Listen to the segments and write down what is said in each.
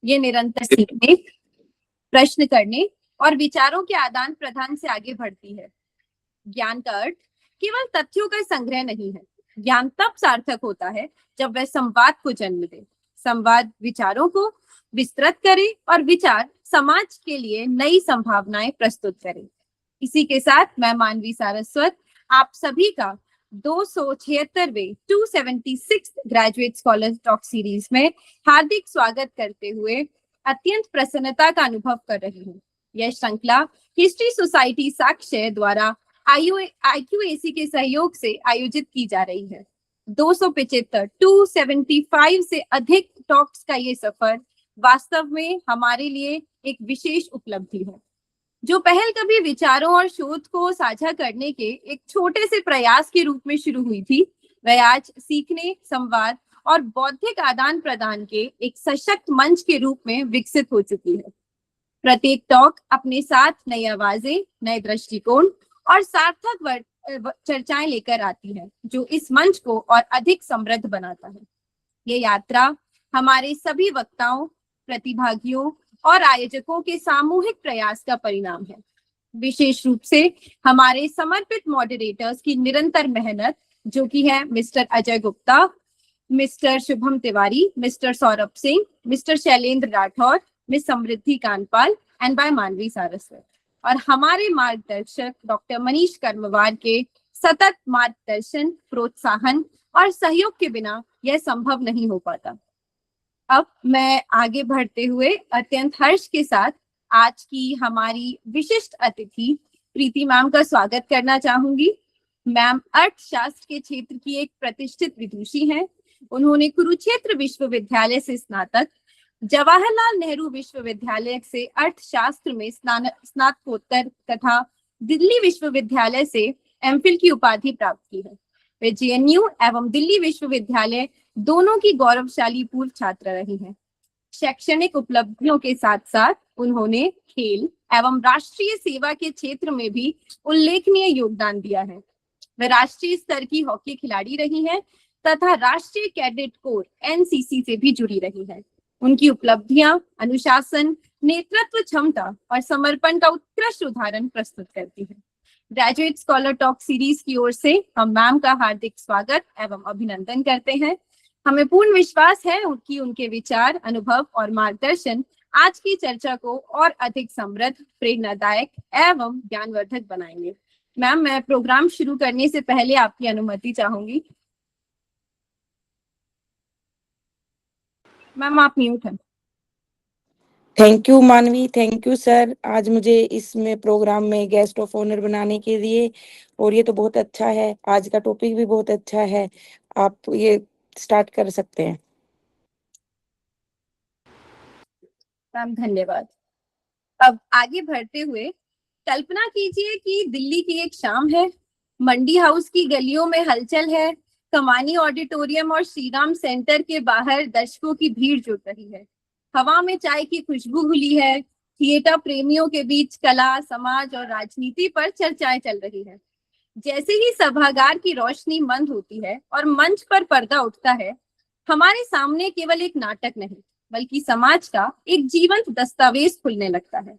ये निरंतर सीखने, प्रश्न करने और विचारों के आदान प्रदान से आगे बढ़ती है। ज्ञान का अर्थ केवल तथ्यों का संग्रह नहीं है। ज्ञान तब सार्थक होता है जब वह संवाद को जन्म दे। संवाद विचारों को विस्तृत करे और विचार समाज के लिए नई संभावनाएं प्रस्तुत करे। इसी के साथ मैं मानवी सारस्वत आप सभी का 276वें 276 ग्रेजुएट स्कॉलर टॉक सीरीज में हार्दिक स्वागत करते हुए अत्यंत प्रसन्नता का अनुभव कर रही हूँ। यह श्रृंखला हिस्ट्री सोसाइटी साक्ष्य द्वारा IQAC के सहयोग से आयोजित की जा रही है। 275 275 से अधिक टॉक्स का ये सफर वास्तव में हमारे लिए एक विशेष उपलब्धि है। जो पहल कभी विचारों और शोध को साझा करने के एक छोटे से प्रयास के रूप में शुरू हुई थी, वह आज सीखने, संवाद और बौद्धिक आदान प्रदान के एक सशक्त मंच के रूप में विकसित हो चुकी है। प्रत्येक टॉक अपने साथ नई आवाजें, नए दृष्टिकोण और सार्थक चर्चाएं लेकर आती है, जो इस मंच को और अधिक समृद्ध बनाता है। ये यात्रा हमारे सभी वक्ताओं, प्रतिभागियों और आयोजकों के सामूहिक प्रयास का परिणाम है। विशेष रूप से हमारे समर्पित मॉडरेटर्स की निरंतर मेहनत, जो कि है mister Ajay Gupta, mister Shubham Tiwari, mister Saurabh Singh, mister Shailendra Rathore, miss Samriddhi Kanpal and by Manvi Saraswat, और हमारे मार्गदर्शक डॉक्टर मनीष कर्मवार के सतत मार्गदर्शन, प्रोत्साहन और सहयोग के बिना यह संभव नहीं हो पाता। अब मैं आगे बढ़ते हुए अत्यंत हर्ष के साथ आज की हमारी विशिष्ट अतिथि प्रीति मैम का स्वागत करना चाहूंगी। मैम अर्थशास्त्र के क्षेत्र की एक प्रतिष्ठित विदुषी हैं। उन्होंने कुरुक्षेत्र विश्वविद्यालय से स्नातक, जवाहरलाल नेहरू विश्वविद्यालय से अर्थशास्त्र में स्नातकोत्तर तथा दिल्ली विश्वविद्यालय से एमफिल की उपाधि प्राप्त की है। वे JNU एवं दिल्ली विश्वविद्यालय दोनों की गौरवशाली पूर्व छात्रा रही हैं। शैक्षणिक उपलब्धियों के साथ साथ उन्होंने खेल एवं राष्ट्रीय सेवा के क्षेत्र में भी उल्लेखनीय योगदान दिया है। वे राष्ट्रीय स्तर की हॉकी खिलाड़ी रही हैं तथा राष्ट्रीय कैडेट कोर NCC से भी जुड़ी रही हैं। उनकी उपलब्धियां अनुशासन, नेतृत्व क्षमता और समर्पण का उत्कृष्ट उदाहरण प्रस्तुत करती है। ग्रेजुएट स्कॉलर टॉक सीरीज की ओर से हम मैम का हार्दिक स्वागत एवं अभिनंदन करते हैं। हमें पूर्ण विश्वास है कि उनके विचार, अनुभव और मार्गदर्शन आज की चर्चा को और अधिक समृद्ध, प्रेरणादायक एवं ज्ञानवर्धक बनाएंगे। मैम, मैं प्रोग्राम शुरू करने से पहले आपकी अनुमति चाहूंगी। मैम, आप म्यूट हैं। थैंक यू मानवी, थैंक यू सर, आज मुझे इसमें प्रोग्राम में गेस्ट ऑफ ऑनर बनाने के लिए। और ये तो बहुत अच्छा है, आज का टॉपिक भी बहुत अच्छा है। आप ये स्टार्ट कर सकते हैं। मैम धन्यवाद। अब आगे बढ़ते हुए कल्पना कीजिए कि दिल्ली की एक शाम है, मंडी हाउस की गलियों में हलचल है, कमानी ऑडिटोरियम और श्रीराम सेंटर के बाहर दर्शकों की भीड़ जुट रही है। हवा में चाय की खुशबू घुली है। थिएटर प्रेमियों के बीच कला, समाज और राजनीति पर चर्चाएं चल रही है। जैसे ही सभागार की रोशनी मंद होती है और मंच पर पर्दा उठता है, हमारे सामने केवल एक नाटक नहीं बल्कि समाज का एक जीवंत दस्तावेज खुलने लगता है।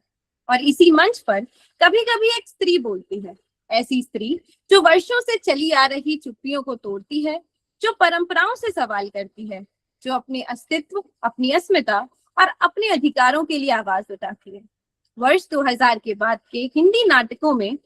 और इसी मंच पर कभी कभी एक स्त्री बोलती है, ऐसी स्त्री जो वर्षों से चली आ रही चुप्पियों को तोड़ती है, जो परंपराओं से सवाल करती है, जो अपने अस्तित्व, अपनी अस्मिता और अपने अधिकारों के लिए आवाज उठाती है। वर्ष 2000 के बाद के हिंदी नाटकों में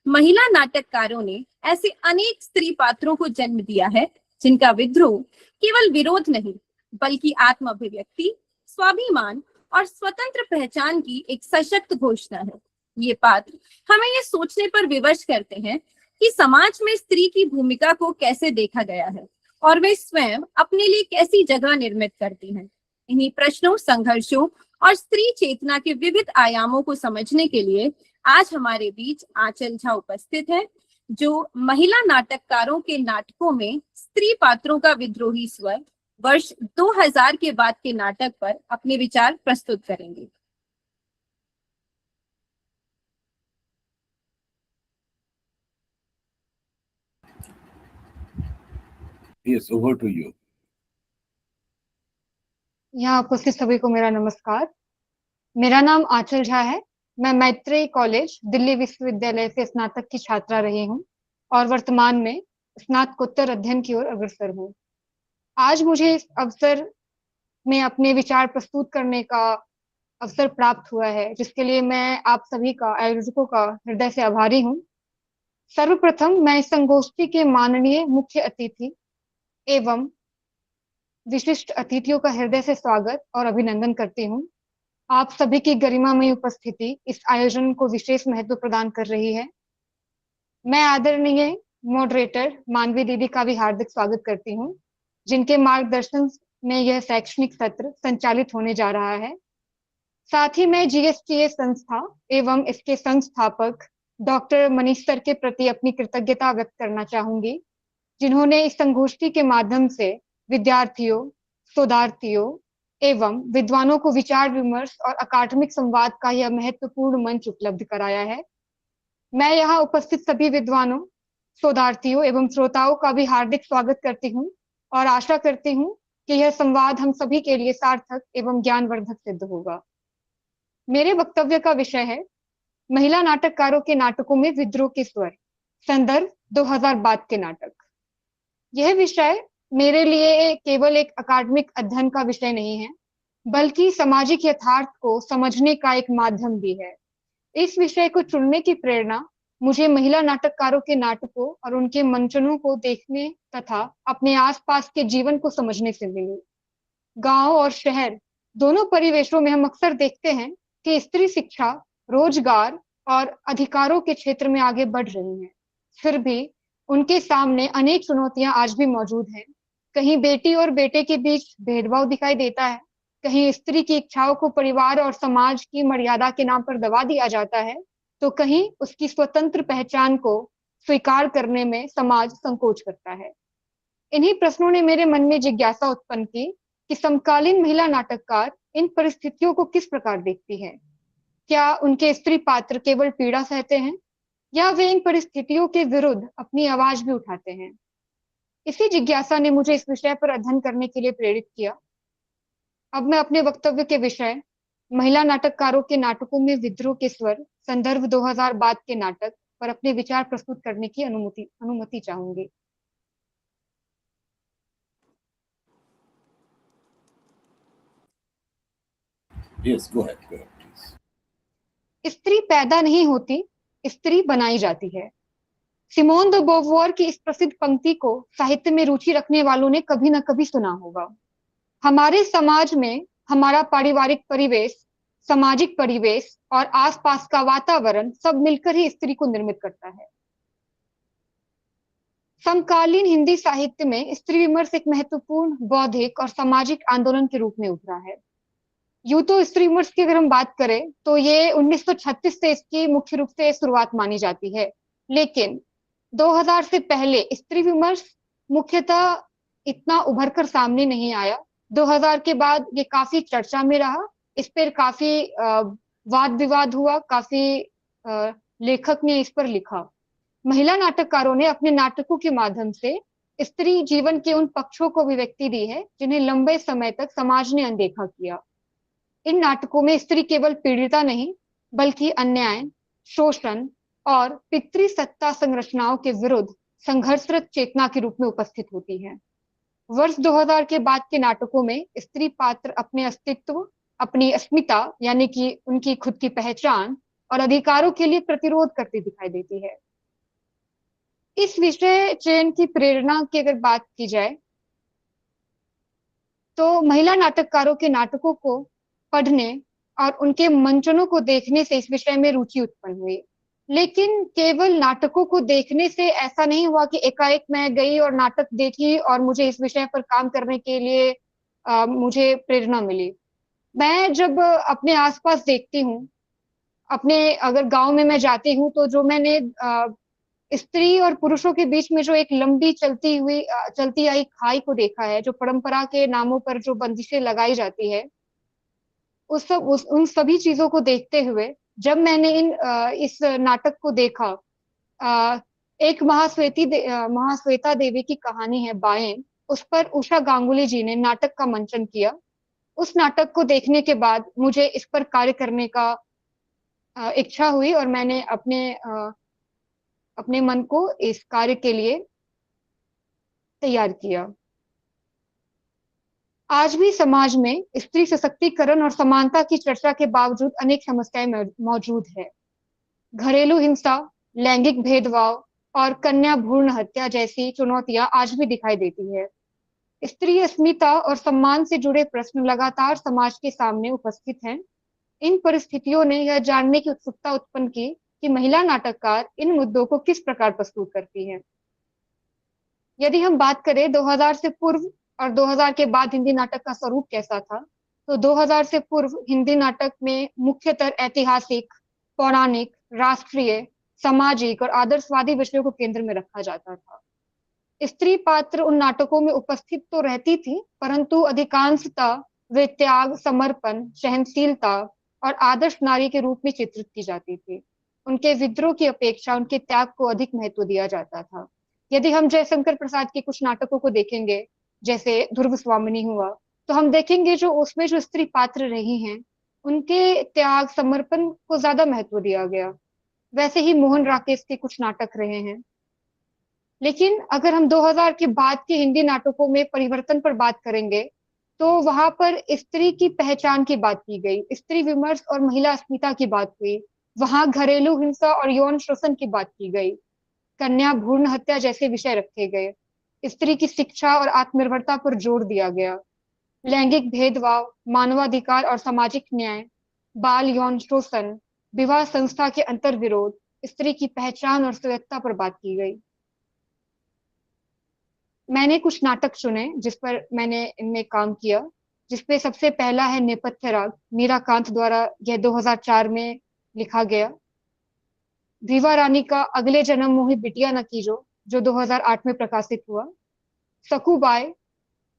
महिला नाटककारों ने ऐसे अनेक स्त्री पात्रों को जन्म दिया है जिनका विद्रोह केवल विरोध नहीं बल्कि आत्म अभिव्यक्ति, स्वाभिमान और स्वतंत्र पहचान की एक सशक्त घोषणा है। ये पात्र हमें ये सोचने पर विवश करते हैं कि समाज में स्त्री की भूमिका को कैसे देखा गया है और वे स्वयं अपने लिए कैसी जगह निर्मित करती हैं। इन्हीं प्रश्नों, संघर्षों और स्त्री चेतना के विविध आयामों को समझने के लिए आज हमारे बीच आंचल झा उपस्थित है, जो महिला नाटककारों के नाटकों में स्त्री पात्रों का विद्रोही स्वर वर्ष 2000 के बाद के नाटक पर अपने विचार प्रस्तुत करेंगे। Yes, over to you. यहाँ उपस्थित सभी को मेरा नमस्कार। मेरा नाम आंचल झा है। मैं मैत्रेयी कॉलेज दिल्ली विश्वविद्यालय से स्नातक की छात्रा रही हूँ और वर्तमान में स्नातकोत्तर अध्ययन की ओर अग्रसर हूँ। आज मुझे इस अवसर में अपने विचार प्रस्तुत करने का अवसर प्राप्त हुआ है, जिसके लिए मैं आप सभी का, आयोजकों का हृदय से आभारी हूँ। सर्वप्रथम मैं इस संगोष्ठी के माननीय मुख्य अतिथि एवं विशिष्ट अतिथियों का हृदय से स्वागत और अभिनंदन करती हूँ। आप सभी की गरिमामय उपस्थिति इस आयोजन को विशेष महत्व प्रदान कर रही है। मैं आदरणीय मॉडरेटर मानवी दीदी का भी हार्दिक स्वागत करती हूँ, जिनके मार्गदर्शन में यह शैक्षणिक सत्र संचालित होने जा रहा है। साथ ही मैं जीएसटीए संस्था एवं इसके संस्थापक डॉक्टर मनीष सर के प्रति अपनी कृतज्ञता व्यक्त करना चाहूंगी, जिन्होंने इस संगोष्ठी के माध्यम से विद्यार्थियों, शोधार्थियों एवं विद्वानों को विचार विमर्श और अकादमिक संवाद का यह महत्वपूर्ण मंच उपलब्ध कराया है। मैं यहाँ उपस्थित सभी विद्वानों, शोधार्थियों एवं श्रोताओं का भी हार्दिक स्वागत करती हूँ और आशा करती हूँ कि यह संवाद हम सभी के लिए सार्थक एवं ज्ञानवर्धक सिद्ध होगा। मेरे वक्तव्य का विषय है महिला नाटककारों के नाटकों में विद्रोह के स्वर, संदर्भ 2000 बाद के नाटक। यह विषय मेरे लिए केवल एक अकादमिक अध्ययन का विषय नहीं है, बल्कि सामाजिक यथार्थ को समझने का एक माध्यम भी है। इस विषय को चुनने की प्रेरणा मुझे महिला नाटककारों के नाटकों और उनके मंचनों को देखने तथा अपने आसपास के जीवन को समझने से मिली। गांव और शहर दोनों परिवेशों में हम अक्सर देखते हैं कि स्त्री शिक्षा, रोजगार और अधिकारों के क्षेत्र में आगे बढ़ रही हैं। फिर भी उनके सामने अनेक चुनौतियां आज भी मौजूद हैं। कहीं बेटी और बेटे के बीच भेदभाव दिखाई देता है, कहीं स्त्री की इच्छाओं को परिवार और समाज की मर्यादा के नाम पर दबा दिया जाता है, तो कहीं उसकी स्वतंत्र पहचान को स्वीकार करने में समाज संकोच करता है। इन्हीं प्रश्नों ने मेरे मन में जिज्ञासा उत्पन्न की कि समकालीन महिला नाटककार इन परिस्थितियों को किस प्रकार देखती है। क्या उनके स्त्री पात्र केवल पीड़ा सहते हैं या वे इन परिस्थितियों के विरुद्ध अपनी आवाज भी उठाते हैं। इसी जिज्ञासा ने मुझे इस विषय पर अध्ययन करने के लिए प्रेरित किया। अब मैं अपने वक्तव्य के विषय महिला नाटककारों के नाटकों में विद्रोह के स्वर, संदर्भ 2000 बाद के नाटक पर अपने विचार प्रस्तुत करने की अनुमति चाहूंगी। Yes, go ahead, please. स्त्री पैदा नहीं होती, स्त्री बनाई जाती है। सिमोन द बोवॉर की इस प्रसिद्ध पंक्ति को साहित्य में रुचि रखने वालों ने कभी न कभी सुना होगा। हमारे समाज में हमारा पारिवारिक परिवेश, सामाजिक परिवेश और आसपास का वातावरण सब मिलकर ही स्त्री को निर्मित करता है। समकालीन हिंदी साहित्य में स्त्री विमर्श एक महत्वपूर्ण बौद्धिक और सामाजिक आंदोलन के रूप में उभरा है। यूं तो स्त्री विमर्श की अगर हम बात करें तो ये 1936 से इसकी मुख्य रूप से शुरुआत मानी जाती है, लेकिन 2000 से पहले स्त्री विमर्श मुख्यतः इतना उभर कर सामने नहीं आया। 2000 के बाद ये काफी चर्चा में रहा, इस पर काफी वाद विवाद हुआ, काफी लेखक ने इस पर लिखा। महिला नाटककारों ने अपने नाटकों के माध्यम से स्त्री जीवन के उन पक्षों को अभिव्यक्ति दी है जिन्हें लंबे समय तक समाज ने अनदेखा किया। इन नाटकों में स्त्री केवल पीड़िता नहीं, बल्कि अन्याय, शोषण और पितृसत्ता संरचनाओं के विरुद्ध संघर्षरत चेतना के रूप में उपस्थित होती है। वर्ष 2000 के बाद के नाटकों में स्त्री पात्र अपने अस्तित्व, अपनी अस्मिता यानी कि उनकी खुद की पहचान और अधिकारों के लिए प्रतिरोध करती दिखाई देती है। इस विषय चयन की प्रेरणा की अगर बात की जाए तो महिला नाटककारों के नाटकों को पढ़ने और उनके मंचनों को देखने से इस विषय में रुचि उत्पन्न हुई। लेकिन केवल नाटकों को देखने से ऐसा नहीं हुआ कि एकाएक मैं गई और नाटक देखी और मुझे इस विषय पर काम करने के लिए मुझे प्रेरणा मिली। मैं जब अपने आसपास देखती हूँ, अपने अगर गांव में मैं जाती हूँ तो जो मैंने स्त्री और पुरुषों के बीच में जो एक लंबी चलती आई खाई को देखा है, जो परंपरा के नामों पर जो बंदिशें लगाई जाती है, उन सभी चीजों को देखते हुए जब मैंने इस नाटक को देखा, एक महाश्वेता देवी की कहानी है बायन, उस पर उषा गांगुली जी ने नाटक का मंचन किया। उस नाटक को देखने के बाद मुझे इस पर कार्य करने का इच्छा हुई और मैंने अपने मन को इस कार्य के लिए तैयार किया। आज भी समाज में स्त्री सशक्तिकरण और समानता की चर्चा के बावजूद अनेक समस्याएं मौजूद है। घरेलू हिंसा, लैंगिक भेदभाव और कन्या भ्रूण हत्या जैसी चुनौतियां आज भी दिखाई देती है। स्त्री अस्मिता और सम्मान से जुड़े प्रश्न लगातार समाज के सामने उपस्थित हैं। इन परिस्थितियों ने यह जानने की उत्सुकता उत्पन्न की कि महिला नाटककार इन मुद्दों को किस प्रकार प्रस्तुत करती हैं। यदि हम बात करें 2000 से पूर्व और 2000 के बाद हिंदी नाटक का स्वरूप कैसा था, तो 2000 से पूर्व हिंदी नाटक में मुख्यतः ऐतिहासिक, पौराणिक, राष्ट्रीय, सामाजिक और आदर्शवादी विषयों को केंद्र में रखा जाता था। स्त्री पात्र उन नाटकों में उपस्थित तो रहती थी, परंतु अधिकांशतः वे त्याग, समर्पण, सहनशीलता और आदर्श नारी के रूप में चित्रित की जाती थी। उनके विद्रोह की अपेक्षा उनके त्याग को अधिक महत्व दिया जाता था। यदि हम जयशंकर प्रसाद के कुछ नाटकों को देखेंगे, जैसे ध्रुव स्वामिनी हुआ, तो हम देखेंगे जो उसमें जो स्त्री पात्र रही हैं, उनके त्याग, समर्पण को ज्यादा महत्व दिया गया। वैसे ही मोहन राकेश के कुछ नाटक रहे हैं। लेकिन अगर हम 2000 के बाद के हिंदी नाटकों में परिवर्तन पर बात करेंगे, तो वहां पर स्त्री की पहचान की बात की गई, स्त्री विमर्श और महिला अस्मिता की बात हुई। वहां घरेलू हिंसा और यौन शोषण की बात की गई, कन्या भ्रूण हत्या जैसे विषय रखे गए, स्त्री की शिक्षा और आत्मनिर्भरता पर जोर दिया गया, लैंगिक भेदभाव, मानवाधिकार और सामाजिक न्याय, बाल यौन शोषण, विवाह संस्था के अंतर्विरोध, स्त्री की पहचान और स्वायत्तता पर बात की गई। मैंने कुछ नाटक चुने जिस पर मैंने इनमें काम किया, जिसमें सबसे पहला है नेपथ्य राग, मीराकांत द्वारा यह 2004 में लिखा गया। भीवा रानी का अगले जन्म मोही बिटिया न कीजो, जो 2008 में प्रकाशित हुआ। सकूबाई,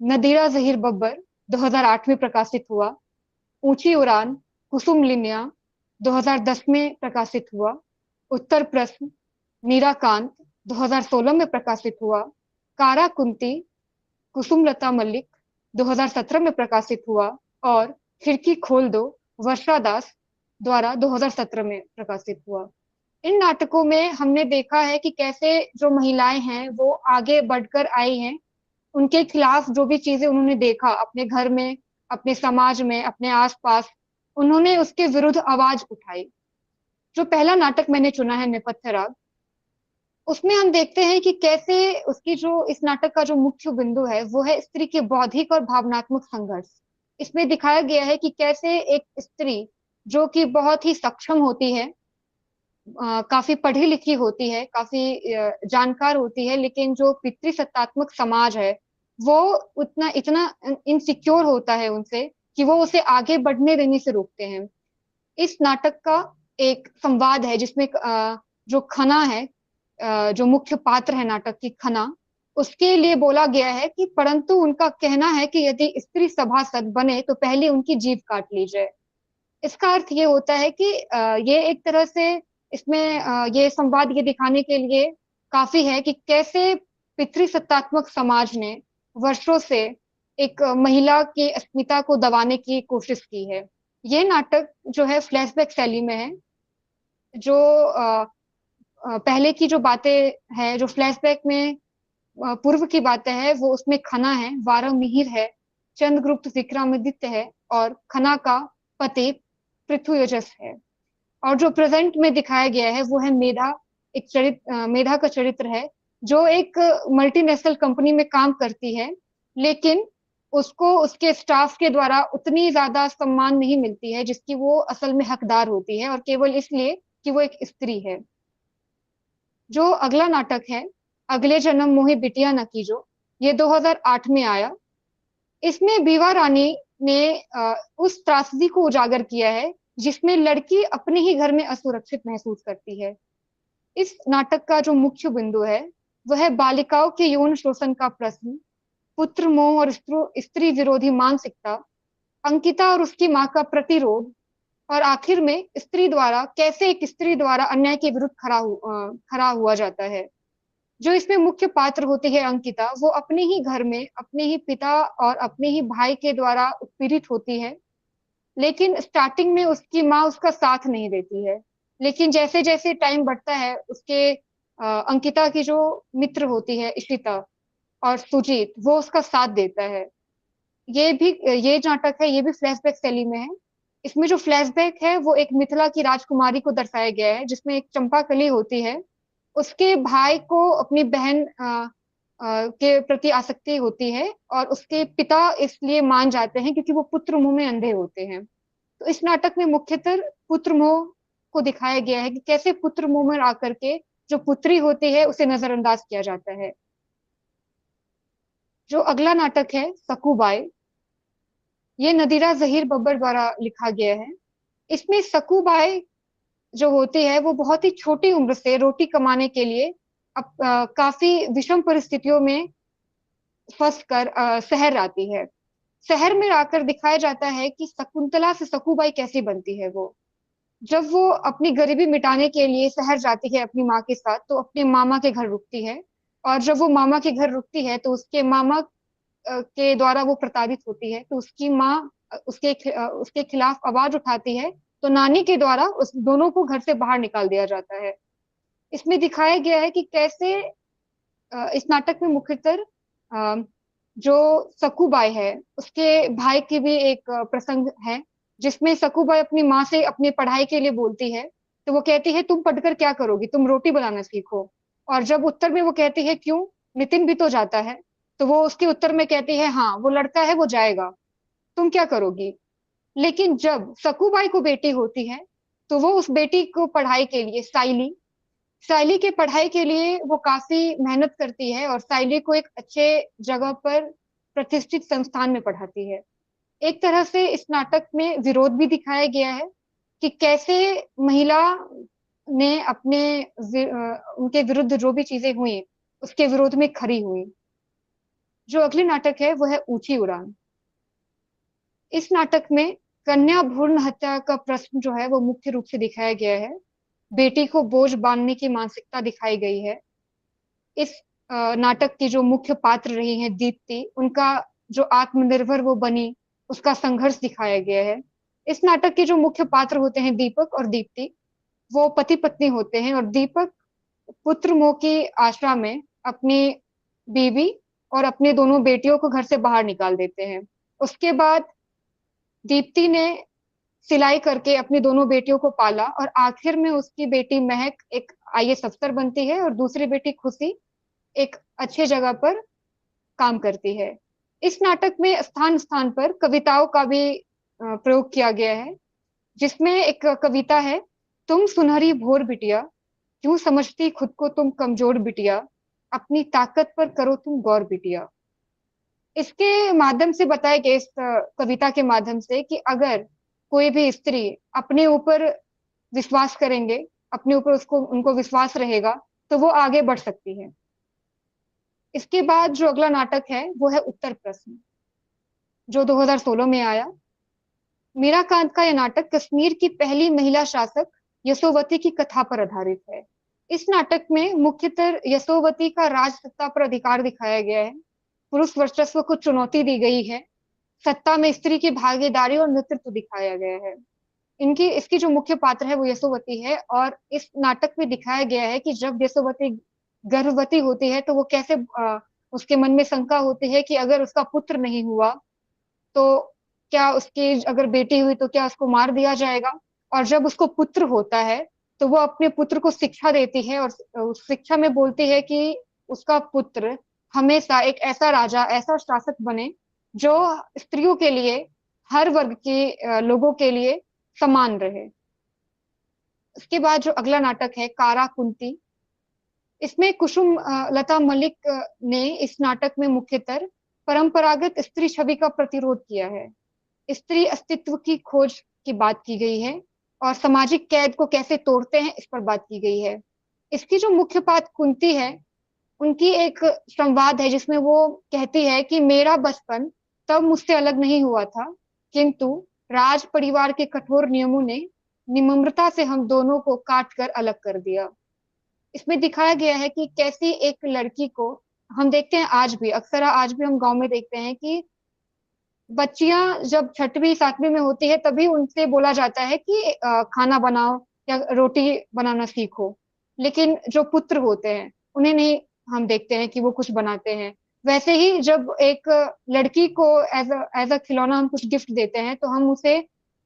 नदीरा जहीर बब्बर, 2008 में प्रकाशित हुआ। ऊंची उड़ान, कुसुम लिन्या, 2010 में प्रकाशित हुआ। उत्तर प्रश्न, मीराकांत, 2016 में प्रकाशित हुआ। कारा कुंती, कुसुमलता मल्लिक, 2017 में प्रकाशित हुआ। और खिड़की खोल दो, वर्षा दास द्वारा 2017 में प्रकाशित हुआ। इन नाटकों में हमने देखा है कि कैसे जो महिलाएं हैं वो आगे बढ़कर आई हैं, उनके खिलाफ जो भी चीजें उन्होंने देखा अपने घर में, अपने समाज में, अपने आसपास, उन्होंने उसके विरुद्ध आवाज उठाई। जो पहला नाटक मैंने चुना है नेपथ्य राग, उसमें हम देखते हैं कि कैसे उसकी जो इस नाटक का जो मुख्य बिंदु है वो है स्त्री के बौद्धिक और भावनात्मक संघर्ष। इसमें दिखाया गया है कि कैसे एक स्त्री जो कि बहुत ही सक्षम होती है, काफी पढ़ी लिखी होती है, काफी जानकार होती है, लेकिन जो पितृसत्तात्मक समाज है वो इतना इनसिक्योर होता है उनसे कि वो उसे आगे बढ़ने देने से रोकते हैं। इस नाटक का एक संवाद है जिसमें जो खना है, जो मुख्य पात्र है नाटक की खना, उसके लिए बोला गया है कि परंतु उनका कहना है कि यदि स्त्री सभासद बने तो पहले उनकी जीभ काट ली जाए। इसका अर्थ ये होता है कि ये एक तरह से इसमें ये संवाद ये दिखाने के लिए काफी है कि कैसे पितृसत्तात्मक समाज ने वर्षों से एक महिला की अस्मिता को दबाने की कोशिश की है। ये नाटक जो है फ्लैशबैक शैली में है। जो पहले की जो बातें हैं, जो फ्लैशबैक में पूर्व की बातें हैं, वो उसमें खना है, वारा मिहिर है, चंद्रगुप्त विक्रमादित्य है और खना का पति पृथ्वीयजस है। और जो प्रेजेंट में दिखाया गया है वो है मेधा, एक चरित्र, मेधा का चरित्र है जो एक मल्टीनेशनल कंपनी में काम करती है, लेकिन उसको उसके स्टाफ के द्वारा उतनी ज्यादा सम्मान नहीं मिलती है जिसकी वो असल में हकदार होती है, और केवल इसलिए कि वो एक स्त्री है। जो अगला नाटक है अगले जन्म मोही बिटिया न कीजो, ये 2008 में आया। इसमें बीवा रानी ने उस त्रासदी को उजागर किया है जिसमें लड़की अपने ही घर में असुरक्षित महसूस करती है। इस नाटक का जो मुख्य बिंदु है वह है बालिकाओं के यौन शोषण का प्रश्न, पुत्र मोह और स्त्री विरोधी मानसिकता, अंकिता और उसकी मां का प्रतिरोध, और आखिर में स्त्री द्वारा कैसे एक स्त्री द्वारा अन्याय के विरुद्ध खड़ा हुआ जाता है। जो इसमें मुख्य पात्र होती है अंकिता, वो अपने ही घर में अपने ही पिता और अपने ही भाई के द्वारा उत्पीड़ित होती है। लेकिन स्टार्टिंग में उसकी माँ उसका साथ नहीं देती है, लेकिन जैसे जैसे टाइम बढ़ता है उसके अंकिता की जो मित्र होती है इशिता और सुजीत, वो उसका साथ देता है। ये नाटक है, ये भी फ्लैशबैक शैली में है। इसमें जो फ्लैशबैक है वो एक मिथिला की राजकुमारी को दर्शाया गया है, जिसमें एक चंपाकली होती है। उसके भाई को अपनी बहन के प्रति आसक्ति होती है और उसके पिता इसलिए मान जाते हैं क्योंकि वो पुत्र मुंह में अंधे होते हैं। तो इस नाटक में मुख्यतः पुत्र मोह को दिखाया गया है कि कैसे पुत्र मोह में आकर के जो पुत्री होती है उसे नजरअंदाज किया जाता है। जो अगला नाटक है सकुबाई, ये नदीरा जहीर बब्बर द्वारा लिखा गया है। इसमें सकुबाई जो होती है वो बहुत ही छोटी उम्र से रोटी कमाने के लिए काफी विषम परिस्थितियों में फंस कर शहर आती है। शहर में आकर दिखाया जाता है कि शकुंतला से सकुबाई कैसी बनती है। वो जब वो अपनी गरीबी मिटाने के लिए शहर जाती है अपनी माँ के साथ, तो अपने मामा के घर रुकती है। और जब वो मामा के घर रुकती है तो उसके मामा के द्वारा वो प्रताड़ित होती है, तो उसकी माँ उसके खिलाफ आवाज उठाती है। तो नानी के द्वारा उस दोनों को घर से बाहर निकाल दिया जाता है। इसमें दिखाया गया है कि कैसे इस नाटक में मुख्यतः जो सकुबाई है उसके भाई की भी एक प्रसंग है, जिसमें सकुबाई अपनी माँ से अपनी पढ़ाई के लिए बोलती है। तो वो कहती है तुम पढ़कर क्या करोगी, तुम रोटी बनाना सीखो। और जब उत्तर में वो कहती है क्यों, नितिन भी तो जाता है, तो वो उसके उत्तर में कहती है हाँ वो लड़का है वो जाएगा, तुम क्या करोगी। लेकिन जब सकुबाई को बेटी होती है तो वो उस बेटी को पढ़ाई के लिए साइली के पढ़ाई के लिए वो काफी मेहनत करती है और साइली को एक अच्छे जगह पर प्रतिष्ठित संस्थान में पढ़ाती है। एक तरह से इस नाटक में विरोध भी दिखाया गया है कि कैसे महिला ने उनके विरुद्ध जो भी चीजें हुई उसके विरोध में खड़ी हुई। जो अगली नाटक है वो है ऊंची उड़ान। इस नाटक में कन्या भ्रूण हत्या का प्रश्न जो है वो मुख्य रूप से दिखाया गया है। बेटी को बोझ बांधने की मानसिकता दिखाई गई है। इस नाटक की जो मुख्य पात्र रही हैं दीप्ति, उनका जो आत्मनिर्भर वो बनी उसका संघर्ष दिखाया गया है। इस नाटक के जो मुख्य पात्र होते हैं दीपक और दीप्ति, वो पति पत्नी होते हैं और दीपक पुत्र मोह की आशा में अपनी बीवी और अपने दोनों बेटियों को घर से बाहर निकाल देते हैं। उसके बाद दीप्ति ने सिलाई करके अपनी दोनों बेटियों को पाला और आखिर में उसकी बेटी महक एक आईएएस अफसर बनती है और दूसरी बेटी खुशी एक अच्छे जगह पर काम करती है। इस नाटक में स्थान स्थान पर कविताओं का भी प्रयोग किया गया है, जिसमें एक कविता है, तुम सुनहरी भोर बिटिया, क्यों समझती खुद को तुम कमजोर बिटिया, अपनी ताकत पर करो तुम गौर बिटिया। इसके माध्यम से बताया गया इस कविता के माध्यम से कि अगर कोई भी स्त्री अपने ऊपर विश्वास करेंगे, अपने ऊपर उसको उनको विश्वास रहेगा, तो वो आगे बढ़ सकती है। इसके बाद जो अगला नाटक है वो है उत्तर प्रश्न, जो 2016 में आया। मीराकांत का यह नाटक कश्मीर की पहली महिला शासक यशोवती की कथा पर आधारित है। इस नाटक में मुख्यतः यशोवती का राज सत्ता पर अधिकार दिखाया गया है। पुरुष वर्चस्व को चुनौती दी गई है। सत्ता में स्त्री की भागीदारी और नेतृत्व दिखाया गया है। इसकी जो मुख्य पात्र है वो यशोवती है और इस नाटक में दिखाया गया है कि जब यशोवती गर्भवती होती है तो वो कैसे उसके मन में शंका होती है कि अगर उसका पुत्र नहीं हुआ तो क्या उसकी अगर बेटी हुई तो क्या उसको मार दिया जाएगा। और जब उसको पुत्र होता है तो वो अपने पुत्र को शिक्षा देती है और उस शिक्षा में बोलती है कि उसका पुत्र हमेशा एक ऐसा राजा ऐसा शासक बने जो स्त्रियों के लिए, हर वर्ग के लोगों के लिए समान रहे। उसके बाद जो अगला नाटक है कारा कुंती, इसमें कुसुम लता मलिक ने इस नाटक में मुख्यतः परंपरागत स्त्री छवि का प्रतिरोध किया है। स्त्री अस्तित्व की खोज की बात की गई है और सामाजिक कैद को कैसे तोड़ते हैं इस पर बात की गई है। इसकी जो मुख्य बात कुंती है, उनकी एक संवाद है जिसमें वो कहती है कि मेरा बचपन तब मुझसे अलग नहीं हुआ था, किंतु राज परिवार के कठोर नियमों ने निम्रता से हम दोनों को काट कर अलग कर दिया। इसमें दिखाया गया है कि कैसी एक लड़की को, हम देखते हैं आज भी, अक्सर आज भी हम गांव में देखते हैं कि बच्चियां जब 6वीं 7वीं में होती है तभी उनसे बोला जाता है कि खाना बनाओ या रोटी बनाना सीखो, लेकिन जो पुत्र होते हैं उन्हें नहीं हम देखते हैं कि वो कुछ बनाते हैं। वैसे ही जब एक लड़की को एज अ खिलौना हम कुछ गिफ्ट देते हैं तो हम उसे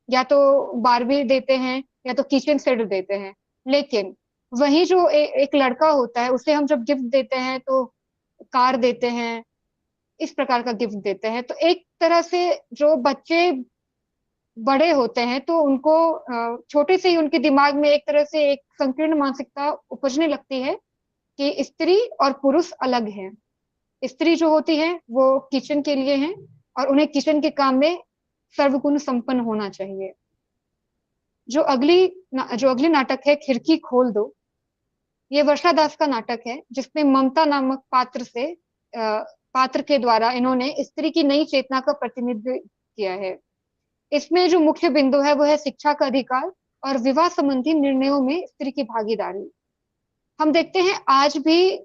या तो बारबी देते हैं या तो किचन सेट देते हैं, लेकिन वही जो एक लड़का होता है उसे हम जब गिफ्ट देते हैं तो कार देते हैं, इस प्रकार का गिफ्ट देते हैं। तो एक तरह से जो बच्चे बड़े होते हैं तो उनको छोटे से ही उनके दिमाग में एक तरह से एक संकीर्ण मानसिकता उपजने लगती है कि स्त्री और पुरुष अलग हैं। स्त्री जो होती है वो किचन के लिए है और उन्हें किचन के काम में सर्वगुण संपन्न होना चाहिए। जो अगली नाटक है खिड़की खोल दो, ये वर्षा दास का नाटक है जिसमें ममता नामक पात्र के द्वारा इन्होंने स्त्री की नई चेतना का प्रतिनिधित्व किया है। इसमें जो मुख्य बिंदु है वो है शिक्षा का अधिकार और विवाह संबंधी निर्णयों में स्त्री की भागीदारी। हम देखते हैं आज भी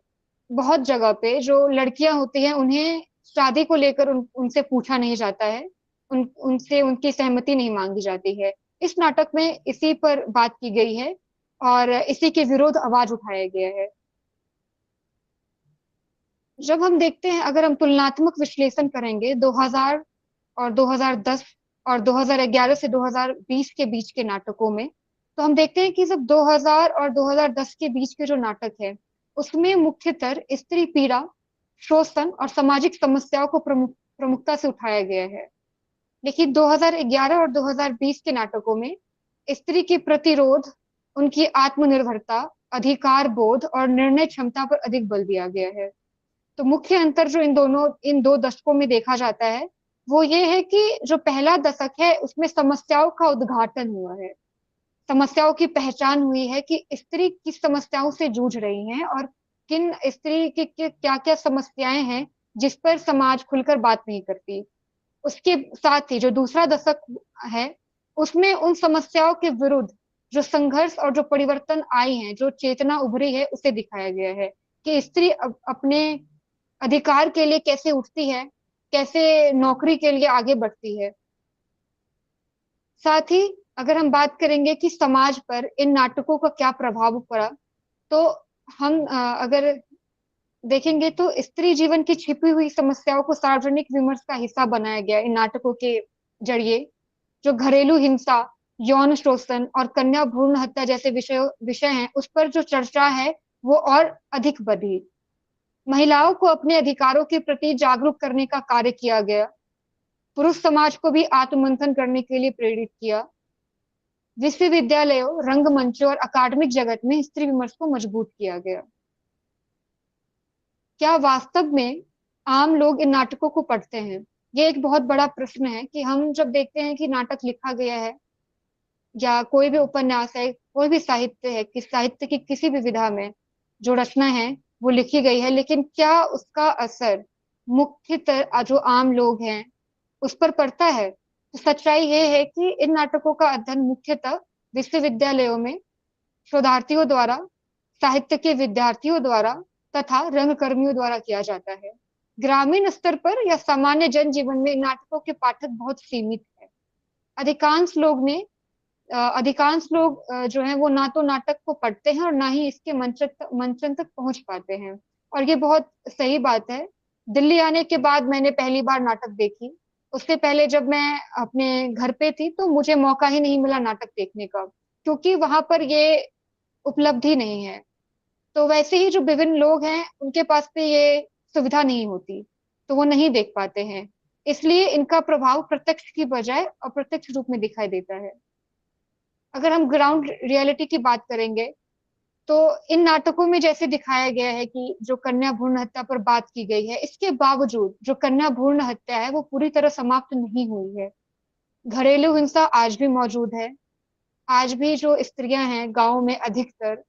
बहुत जगह पे जो लड़कियां होती हैं उन्हें शादी को लेकर उनसे पूछा नहीं जाता है, उनसे उनकी सहमति नहीं मांगी जाती है। इस नाटक में इसी पर बात की गई है और इसी के विरोध आवाज उठाया गया है। जब हम देखते हैं, अगर हम तुलनात्मक विश्लेषण करेंगे 2000 और 2010 और 2011 से 2020 के बीच के नाटकों में, तो हम देखते हैं कि जब 2000 और 2010 के बीच के जो नाटक है उसमें मुख्यतः स्त्री पीड़ा, शोषण और सामाजिक समस्याओं को प्रमुखता से उठाया गया है। लेकिन 2011 और 2020 के नाटकों में स्त्री की प्रतिरोध, उनकी आत्मनिर्भरता, अधिकार बोध और निर्णय क्षमता पर अधिक बल दिया गया है। तो मुख्य अंतर जो इन दो दशकों में देखा जाता है वो ये है कि जो पहला दशक है उसमें समस्याओं का उद्घाटन हुआ है, समस्याओं की पहचान हुई है कि स्त्री किस समस्याओं से जूझ रही हैं और किन स्त्री की क्या क्या समस्याएं हैं जिस पर समाज खुलकर बात नहीं करती। उसके साथ ही जो दूसरा दशक है उसमें उन समस्याओं के विरुद्ध जो संघर्ष और जो परिवर्तन आई हैं, जो चेतना उभरी है, उसे दिखाया गया है कि स्त्री अपने अधिकार के लिए कैसे उठती है, कैसे नौकरी के लिए आगे बढ़ती है। साथ ही अगर हम बात करेंगे कि समाज पर इन नाटकों का क्या प्रभाव पड़ा, तो हम अगर देखेंगे तो स्त्री जीवन की छिपी हुई समस्याओं को सार्वजनिक विमर्श का हिस्सा बनाया गया इन नाटकों के जरिए। जो घरेलू हिंसा, यौन शोषण और कन्या भ्रूण हत्या जैसे विषय हैं उस पर जो चर्चा है वो और अधिक बढ़ी। महिलाओं को अपने अधिकारों के प्रति जागरूक करने का कार्य किया गया। पुरुष समाज को भी आत्ममंथन करने के लिए प्रेरित किया। विश्वविद्यालयों, रंगमंचों और अकादमिक जगत में स्त्री विमर्श को मजबूत किया गया। क्या वास्तव में आम लोग इन नाटकों को पढ़ते हैं? ये एक बहुत बड़ा प्रश्न है कि हम जब देखते हैं कि नाटक लिखा गया है या कोई भी उपन्यास है, कोई भी साहित्य है, कि साहित्य की किसी भी विधा में जो रचना है वो लिखी गई है, लेकिन क्या उसका असर मुख्यतः जो आम लोग हैं उस पर पड़ता है? तो सच्चाई ये है कि इन नाटकों का अध्ययन मुख्यतः विश्वविद्यालयों में शोधार्थियों द्वारा, साहित्य के विद्यार्थियों द्वारा तथा रंगकर्मियों द्वारा किया जाता है। ग्रामीण स्तर पर या सामान्य जनजीवन में इन नाटकों के पाठक बहुत सीमित है। अधिकांश लोग जो है वो ना तो नाटक को पढ़ते हैं और ना ही इसके मंचन तक पहुंच पाते हैं। और ये बहुत सही बात है। दिल्ली आने के बाद मैंने पहली बार नाटक देखी। उससे पहले जब मैं अपने घर पे थी तो मुझे मौका ही नहीं मिला नाटक देखने का, क्योंकि वहां पर ये उपलब्धि नहीं है। तो वैसे ही जो विभिन्न लोग हैं उनके पास पे ये सुविधा नहीं होती, तो वो नहीं देख पाते हैं। इसलिए इनका प्रभाव प्रत्यक्ष की बजाय अप्रत्यक्ष रूप में दिखाई देता है। अगर हम ग्राउंड रियलिटी की बात करेंगे तो इन नाटकों में जैसे दिखाया गया है कि जो कन्या भ्रूण हत्या पर बात की गई है, इसके बावजूद जो कन्या भ्रूण हत्या है वो पूरी तरह समाप्त नहीं हुई है। घरेलू हिंसा आज भी मौजूद है। आज भी जो स्त्रियां हैं गाँव में, अधिकतर